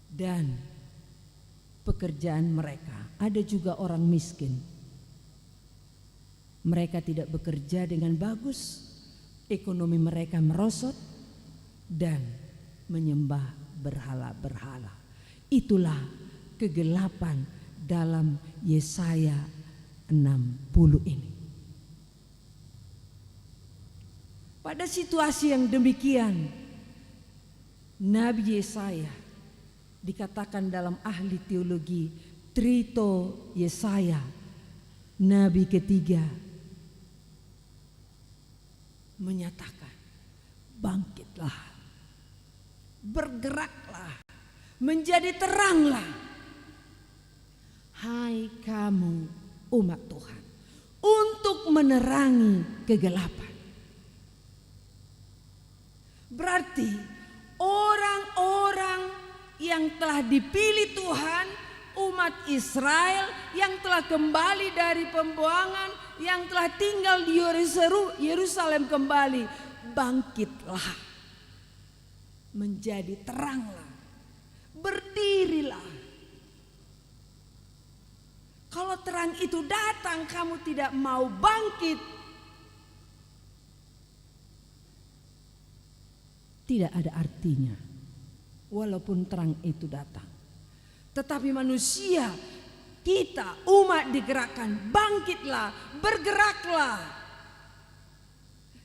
[SPEAKER 5] Dan pekerjaan mereka, ada juga orang miskin. Mereka tidak bekerja dengan bagus, ekonomi mereka merosot dan menyembah berhala-berhala. Itulah kegelapan dalam Yesaya 60 ini. Pada situasi yang demikian, Nabi Yesaya dikatakan dalam ahli teologi Trito Yesaya, nabi ketiga, menyatakan, bangkitlah, bergeraklah, menjadi teranglah, hai kamu umat Tuhan, untuk menerangi kegelapan. Berarti orang-orang yang telah dipilih Tuhan, umat Israel yang telah kembali dari pembuangan, yang telah tinggal di Yerusalem kembali, bangkitlah, menjadi teranglah, berdirilah. Kalau terang itu datang kamu tidak mau bangkit, tidak ada artinya. Walaupun terang itu datang, tetapi manusia, kita umat digerakkan, bangkitlah, bergeraklah,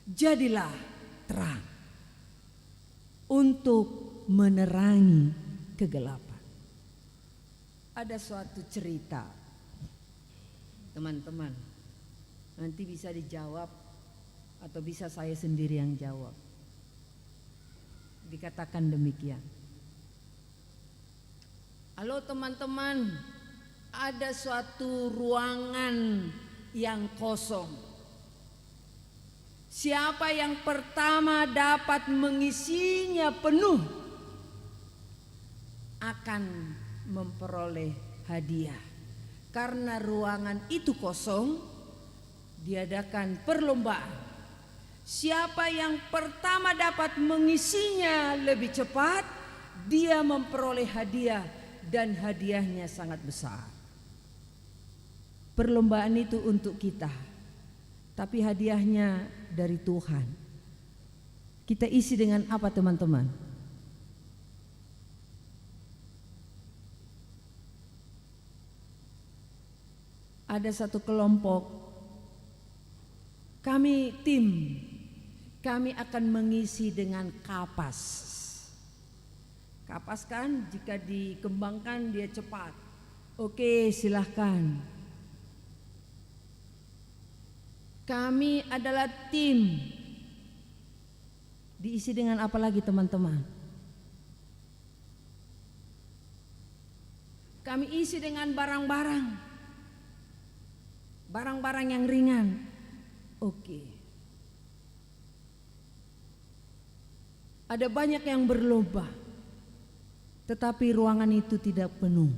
[SPEAKER 5] jadilah terang untuk menerangi kegelapan. Ada suatu cerita, teman-teman, nanti bisa dijawab atau bisa saya sendiri yang jawab. Dikatakan demikian. Halo teman-teman, ada suatu ruangan yang kosong. Siapa yang pertama dapat mengisinya penuh akan memperoleh hadiah. Karena ruangan itu kosong, diadakan perlombaan. Siapa yang pertama dapat mengisinya lebih cepat, dia memperoleh hadiah, dan hadiahnya sangat besar. Perlombaan itu untuk kita, tapi hadiahnya dari Tuhan. Kita isi dengan apa teman-teman? Ada satu kelompok, kami tim, kami akan mengisi dengan kapas. Kapas kan jika dikembangkan dia cepat. Oke, silahkan. Kami adalah tim. Diisi dengan apa lagi teman-teman? Kami isi dengan barang-barang. Barang-barang yang ringan. Oke. Ada banyak yang berlomba. tetapi ruangan itu tidak penuh.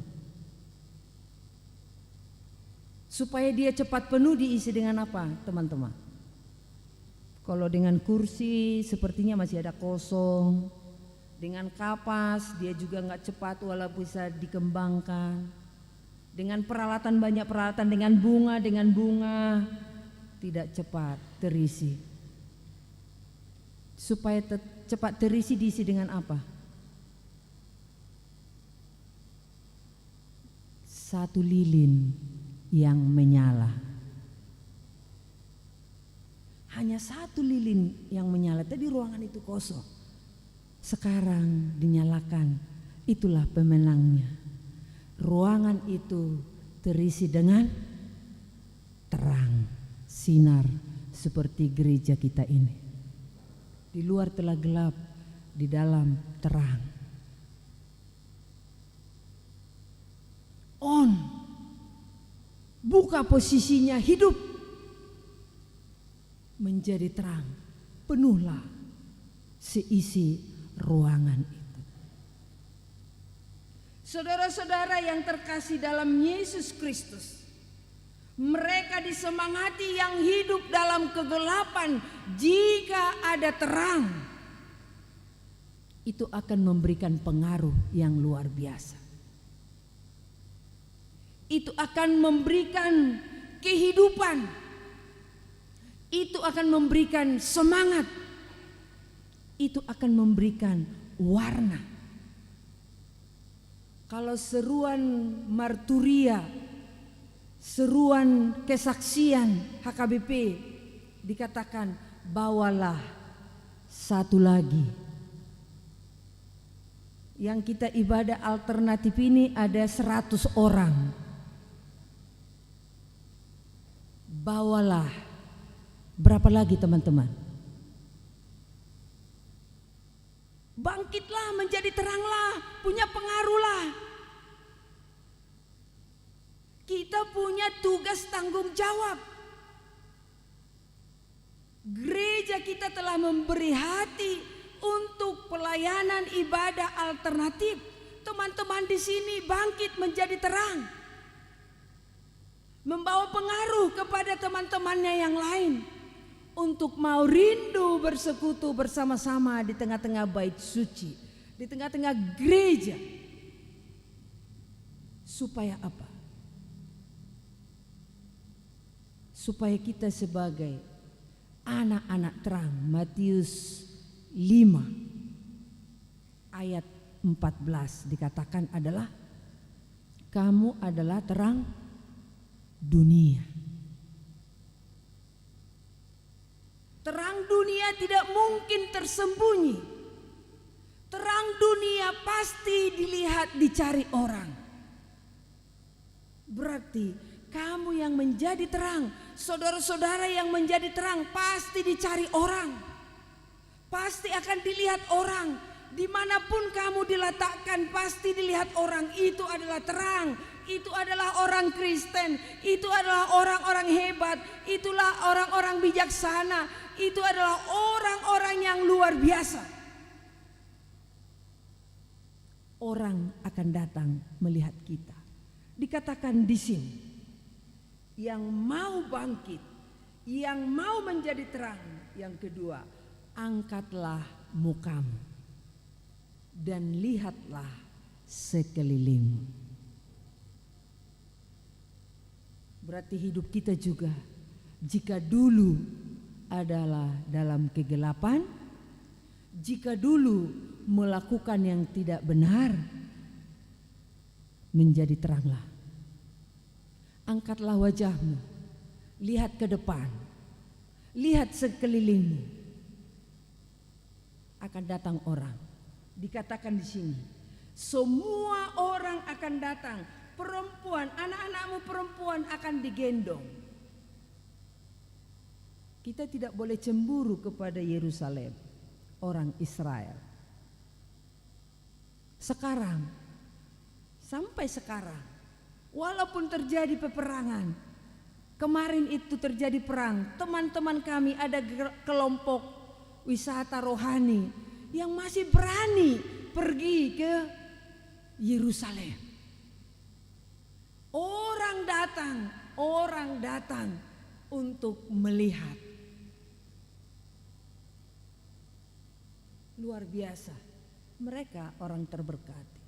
[SPEAKER 5] Supaya dia cepat penuh diisi dengan apa, teman-teman? Kalau dengan kursi sepertinya masih ada kosong. Dengan kapas dia juga nggak cepat walaupun bisa dikembangkan. Dengan peralatan, banyak peralatan, dengan bunga tidak cepat terisi. Supaya cepat terisi diisi dengan apa? Satu lilin yang menyala. Hanya satu lilin yang menyala. Tadi ruangan itu kosong. Sekarang dinyalakan. Itulah pemenangnya. Ruangan itu terisi dengan terang, sinar seperti gereja kita ini. Di luar telah gelap, di dalam terang. On, buka posisinya, hidup menjadi terang, penuhlah seisi ruangan itu. Saudara-saudara yang terkasih dalam Yesus Kristus, mereka disemangati yang hidup dalam kegelapan. Jika ada terang, itu akan memberikan pengaruh yang luar biasa. Itu akan memberikan kehidupan. Itu akan memberikan semangat. Itu akan memberikan warna. Kalau seruan marturia, seruan kesaksian HKBP dikatakan bawalah satu lagi. Yang kita ibadah alternatif ini ada 100 orang. Bawalah berapa lagi teman-teman? Bangkitlah menjadi teranglah, punya pengaruhlah. Kita punya tugas tanggung jawab. Gereja kita telah memberi hati untuk pelayanan ibadah alternatif. Teman-teman di sini bangkit menjadi terang. Membawa pengaruh kepada teman-temannya yang lain. Untuk mau rindu bersekutu bersama-sama di tengah-tengah bait suci, di tengah-tengah gereja. Supaya apa? Supaya kita sebagai anak-anak terang. Matius 5 ayat 14 dikatakan adalah kamu adalah terang dunia. Terang dunia tidak mungkin tersembunyi. Terang dunia pasti dilihat, dicari orang. Berarti kamu yang menjadi terang, saudara-saudara yang menjadi terang pasti dicari orang. Pasti akan dilihat orang. Dimanapun kamu diletakkan pasti dilihat orang. Itu adalah terang. Itu adalah orang Kristen. Itu adalah orang-orang hebat. Itulah orang-orang bijaksana. Itu adalah orang-orang yang luar biasa. Orang akan datang melihat kita. Dikatakan di sini, yang mau bangkit, yang mau menjadi terang. Yang kedua, angkatlah mukamu dan lihatlah sekelilingmu. Berarti hidup kita juga, jika dulu adalah dalam kegelapan, jika dulu melakukan yang tidak benar, menjadi teranglah. Angkatlah wajahmu, lihat ke depan, lihat sekelilingmu. Akan datang orang. Dikatakan di sini, semua orang akan datang. Perempuan, anak-anakmu perempuan akan digendong. Kita tidak boleh cemburu kepada Yerusalem, orang Israel. Sekarang, sampai sekarang, walaupun terjadi peperangan, kemarin itu terjadi perang, teman-teman kami ada kelompok wisata rohani yang masih berani pergi ke Yerusalem. Orang datang untuk melihat. Luar biasa, mereka orang terberkati.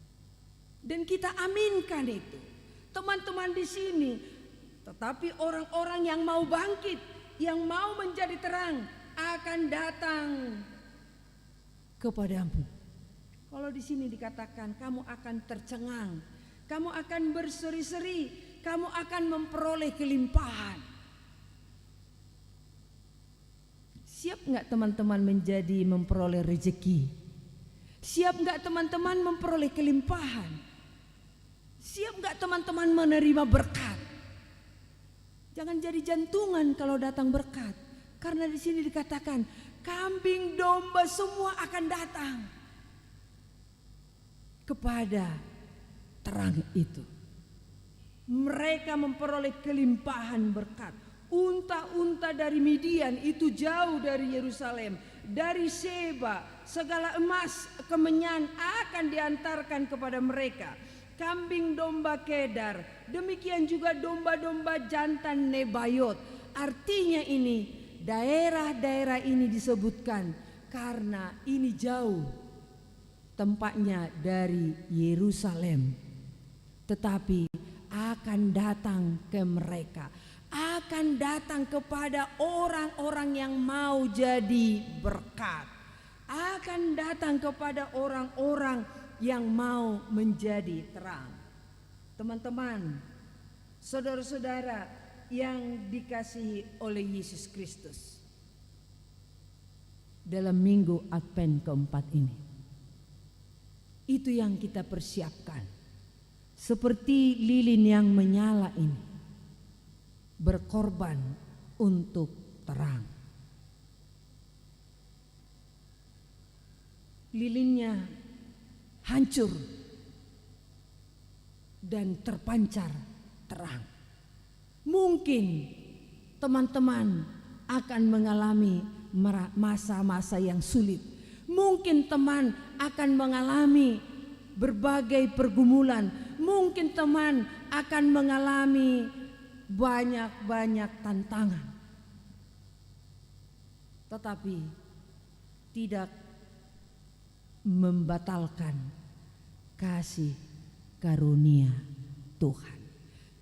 [SPEAKER 5] Dan kita aminkan itu, teman-teman di sini. Tetapi orang-orang yang mau bangkit, yang mau menjadi terang, akan datang kepadamu. Kalau di sini dikatakan kamu akan tercengang, kamu akan berseri-seri, kamu akan memperoleh kelimpahan. Siap nggak teman-teman memperoleh rezeki? Siap nggak teman-teman memperoleh kelimpahan? Siap nggak teman-teman menerima berkat? Jangan jadi jantungan kalau datang berkat, karena di sini dikatakan kambing domba semua akan datang kepada terang itu. Mereka memperoleh kelimpahan berkat. Unta-unta dari Midian itu jauh dari Yerusalem, dari Seba, segala emas kemenyan akan diantarkan kepada mereka. Kambing domba Kedar, demikian juga domba-domba jantan Nebayot. Artinya ini, daerah-daerah ini disebutkan karena ini jauh tempatnya dari Yerusalem, tetapi akan datang ke mereka, akan datang kepada orang-orang yang mau jadi berkat, akan datang kepada orang-orang yang mau menjadi terang. Teman-teman, saudara-saudara yang dikasihi oleh Yesus Kristus, dalam minggu Advent keempat ini, itu yang kita persiapkan. Seperti lilin yang menyala ini, berkorban untuk terang. Lilinnya hancur dan terpancar terang. Mungkin teman-teman akan mengalami masa-masa yang sulit. Mungkin teman akan mengalami berbagai pergumulan. Mungkin teman akan mengalami banyak-banyak tantangan. Tetapi tidak membatalkan kasih karunia Tuhan.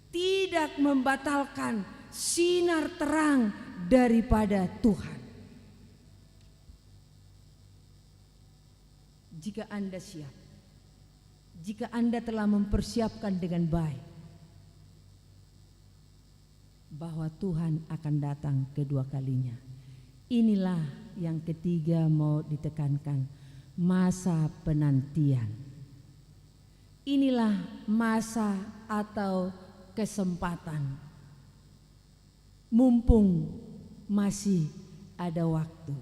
[SPEAKER 5] Tidak membatalkan sinar terang daripada Tuhan. Jika Anda siap, jika Anda telah mempersiapkan dengan baik, bahwa Tuhan akan datang kedua kalinya. Inilah yang ketiga mau ditekankan, masa penantian. Inilah masa atau kesempatan, mumpung masih ada waktu.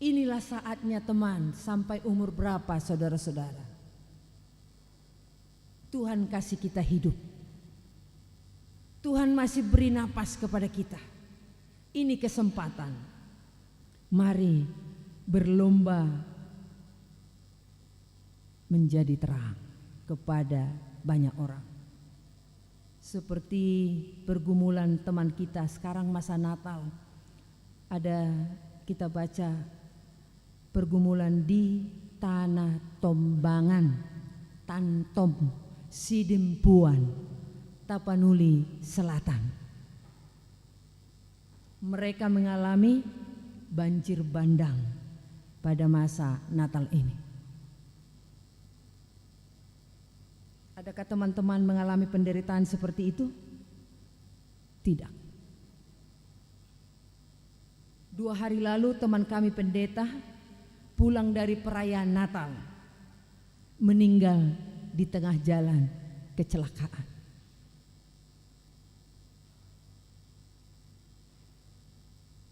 [SPEAKER 5] Inilah saatnya teman, sampai umur berapa saudara-saudara, Tuhan kasih kita hidup. Tuhan masih beri napas kepada kita. Ini kesempatan. Mari berlomba menjadi terang kepada banyak orang. Seperti pergumulan teman kita sekarang masa Natal. Ada kita baca pergumulan di Tanah Tombangan, Tantom, Sidimpuan, Tapanuli Selatan. Mereka mengalami banjir bandang pada masa Natal ini. Adakah teman-teman mengalami penderitaan seperti itu? Tidak. 2 hari lalu teman kami pendeta pulang dari perayaan Natal, meninggal di tengah jalan kecelakaan.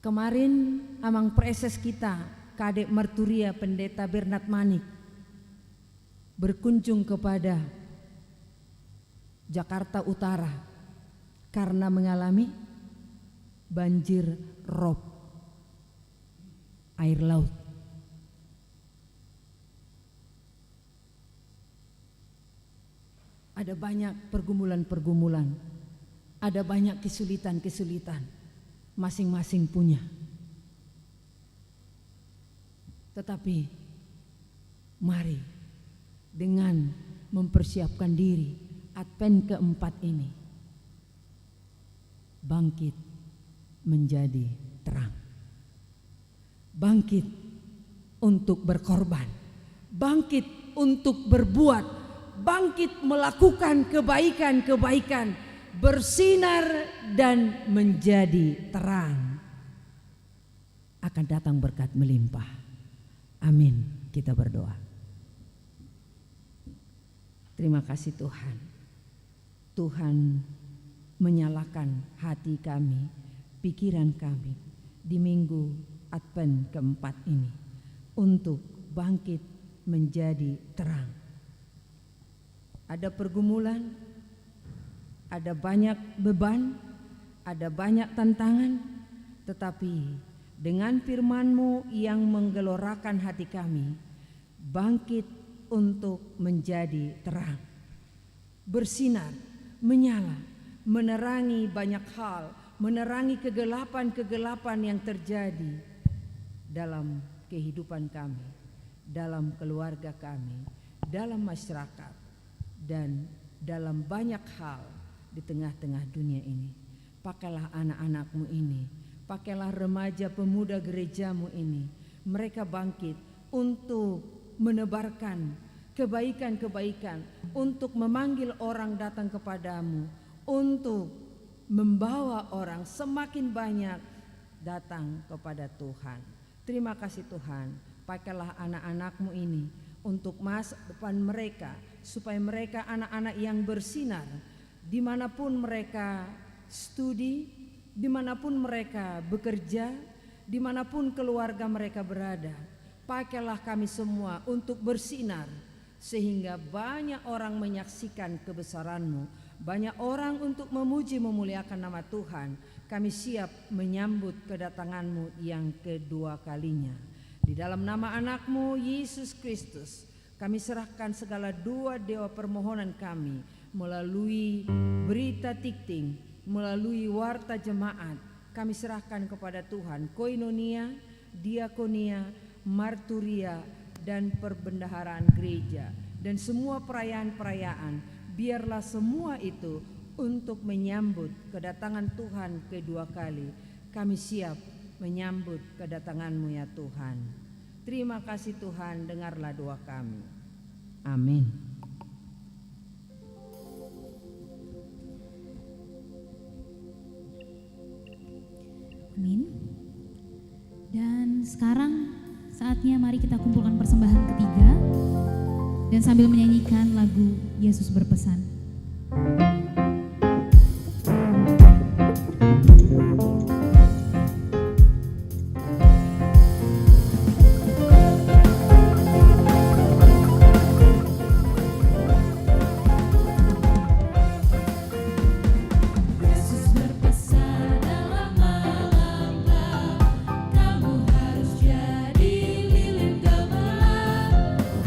[SPEAKER 5] Kemarin amang preses kita, Kadek Marturia Pendeta Bernard Manik, berkunjung kepada Jakarta Utara karena mengalami banjir rob, air laut. ada banyak pergumulan-pergumulan, ada banyak kesulitan-kesulitan, masing-masing punya. Tetapi mari dengan mempersiapkan diri Advent keempat ini, bangkit menjadi terang, bangkit untuk berkorban, bangkit untuk berbuat, bangkit melakukan kebaikan-kebaikan, bersinar dan menjadi terang. Akan datang berkat melimpah. Amin. Kita berdoa. Terima kasih Tuhan. Tuhan menyalakan hati kami, pikiran kami di minggu Advent keempat ini untuk bangkit menjadi terang. Ada pergumulan, ada banyak beban, ada banyak tantangan, tetapi dengan firman-Mu yang menggelorakan hati kami, bangkit untuk menjadi terang, bersinar, menyala, menerangi banyak hal, menerangi kegelapan-kegelapan yang terjadi dalam kehidupan kami, dalam keluarga kami, dalam masyarakat, dan dalam banyak hal di tengah-tengah dunia ini. Pakailah anak-anak-Mu ini, pakailah remaja pemuda gereja-Mu ini. Mereka bangkit untuk menebarkan kebaikan-kebaikan, untuk memanggil orang datang kepadamu, untuk membawa orang semakin banyak datang kepada Tuhan. Terima kasih Tuhan, pakailah anak-anak-Mu ini untuk masa depan mereka, supaya mereka anak-anak yang bersinar dimanapun mereka studi, dimanapun mereka bekerja, dimanapun keluarga mereka berada. Pakailah kami semua untuk bersinar, sehingga banyak orang menyaksikan kebesaran-Mu, banyak orang untuk memuji memuliakan nama Tuhan. Kami siap menyambut kedatangan-Mu yang kedua kalinya. Di dalam nama anak-Mu Yesus Kristus, kami serahkan segala doa dewa permohonan kami melalui berita tikting, melalui warta jemaat. Kami serahkan kepada Tuhan koinonia, diakonia, marturia, dan perbendaharaan gereja, dan semua perayaan-perayaan. Biarlah semua itu untuk menyambut kedatangan Tuhan kedua kali. Kami siap menyambut kedatangan-Mu ya Tuhan. Terima kasih Tuhan, dengarlah doa kami. Amin.
[SPEAKER 1] Amin. Dan sekarang saatnya mari kita kumpulkan persembahan ketiga dan sambil menyanyikan lagu Yesus Berpesan.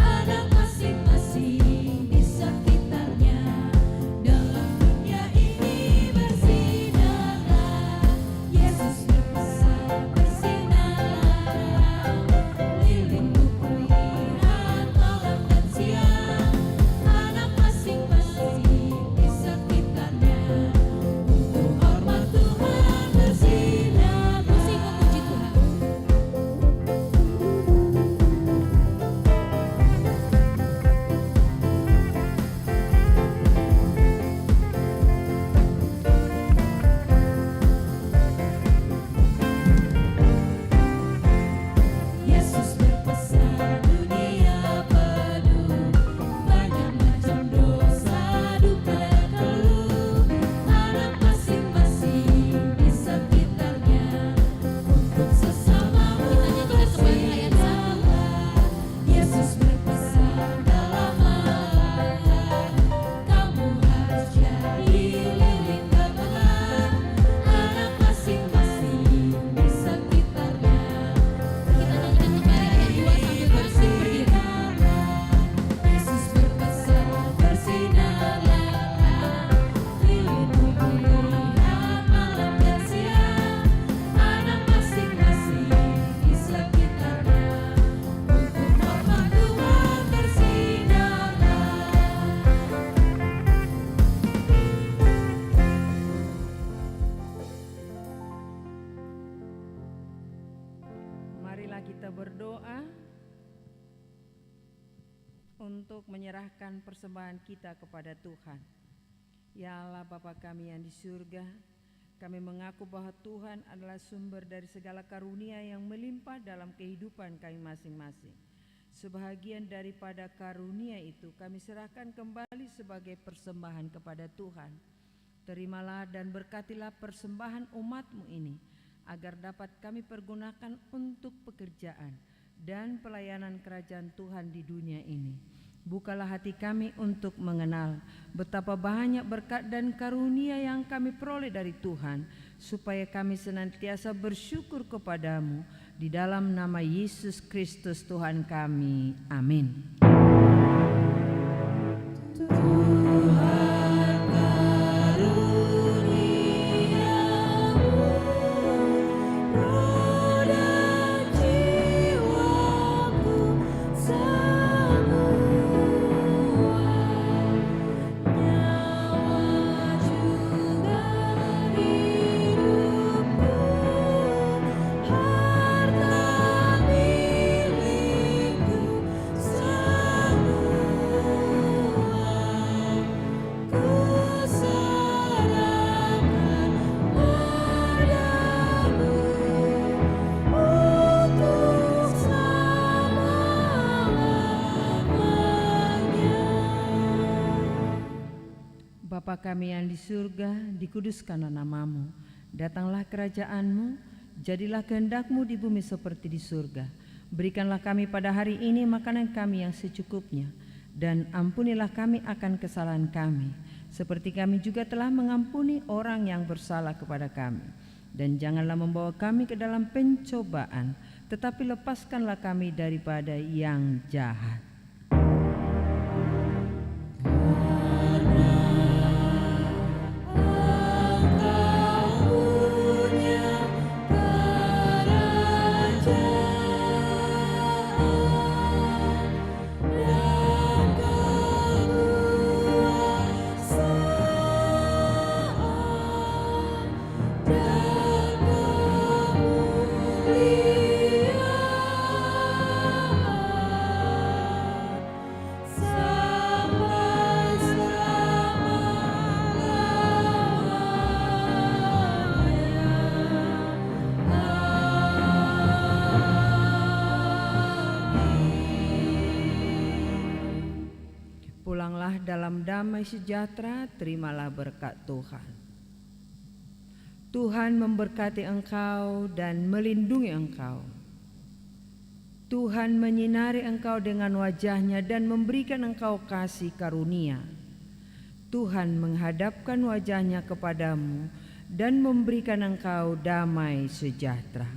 [SPEAKER 6] Anak masing-masing di sekitarnya dalam
[SPEAKER 5] untuk menyerahkan persembahan kita kepada Tuhan. Ya Allah Bapa kami yang di surga, kami mengaku bahwa Tuhan adalah sumber dari segala karunia yang melimpah dalam kehidupan kami masing-masing. Sebahagian daripada karunia itu kami serahkan kembali sebagai persembahan kepada Tuhan. Terimalah dan berkatilah persembahan umat-Mu ini, agar dapat kami pergunakan untuk pekerjaan dan pelayanan kerajaan Tuhan di dunia ini. Bukalah hati kami untuk mengenal betapa banyak berkat dan karunia yang kami peroleh dari Tuhan, supaya kami senantiasa bersyukur kepadamu di dalam nama Yesus Kristus Tuhan kami. Amin. Bapa kami yang di surga, dikuduskanlah nama-Mu. Datanglah kerajaan-Mu, jadilah kehendak-Mu di bumi seperti di surga. Berikanlah kami pada hari ini makanan kami yang secukupnya, dan ampunilah kami akan kesalahan kami, seperti kami juga telah mengampuni orang yang bersalah kepada kami. Dan janganlah membawa kami ke dalam pencobaan, tetapi lepaskanlah kami daripada yang jahat. Pulanglah dalam damai sejahtera, terimalah berkat Tuhan. Tuhan memberkati engkau dan melindungi engkau. Tuhan menyinari engkau dengan wajah-Nya dan memberikan engkau kasih karunia. Tuhan menghadapkan wajah-Nya kepadamu dan memberikan engkau damai sejahtera.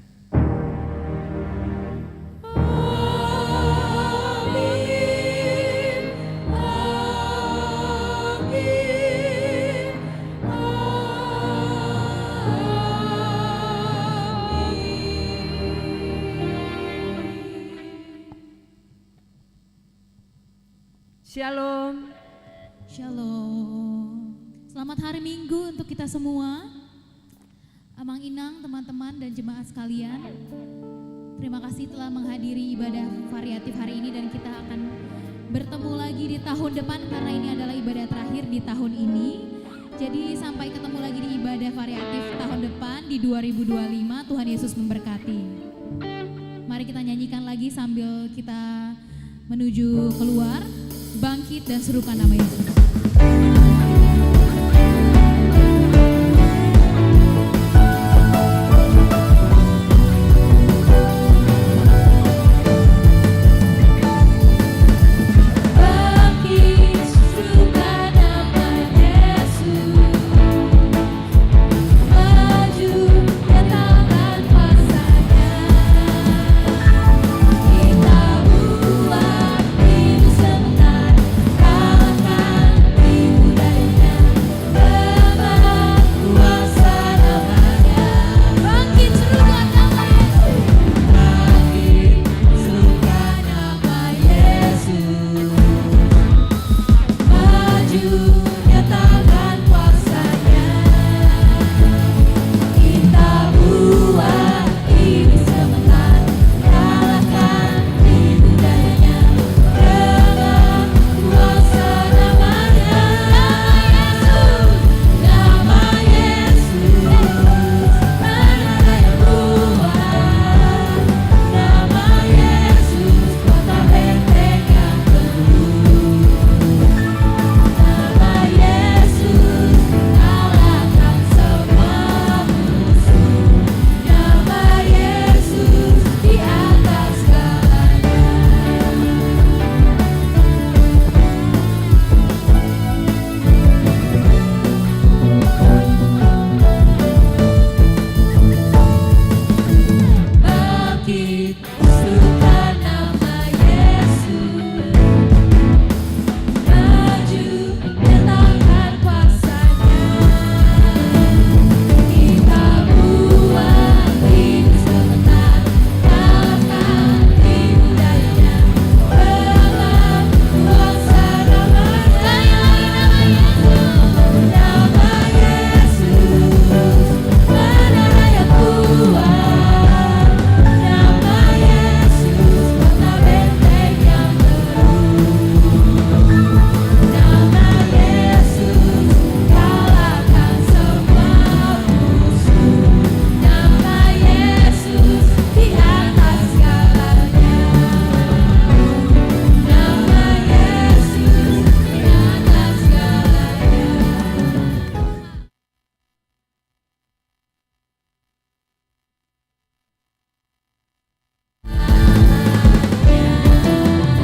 [SPEAKER 5] Shalom.
[SPEAKER 1] Shalom. Selamat hari Minggu untuk kita semua. Amang Inang, teman-teman dan jemaat sekalian. Terima kasih telah menghadiri ibadah variatif hari ini, dan kita akan bertemu lagi di tahun depan karena ini adalah ibadah terakhir di tahun ini. Jadi sampai ketemu lagi di ibadah variatif tahun depan di 2025. Tuhan Yesus memberkati. Mari kita nyanyikan lagi sambil kita menuju keluar. Bangkit dan serukan nama Yesus.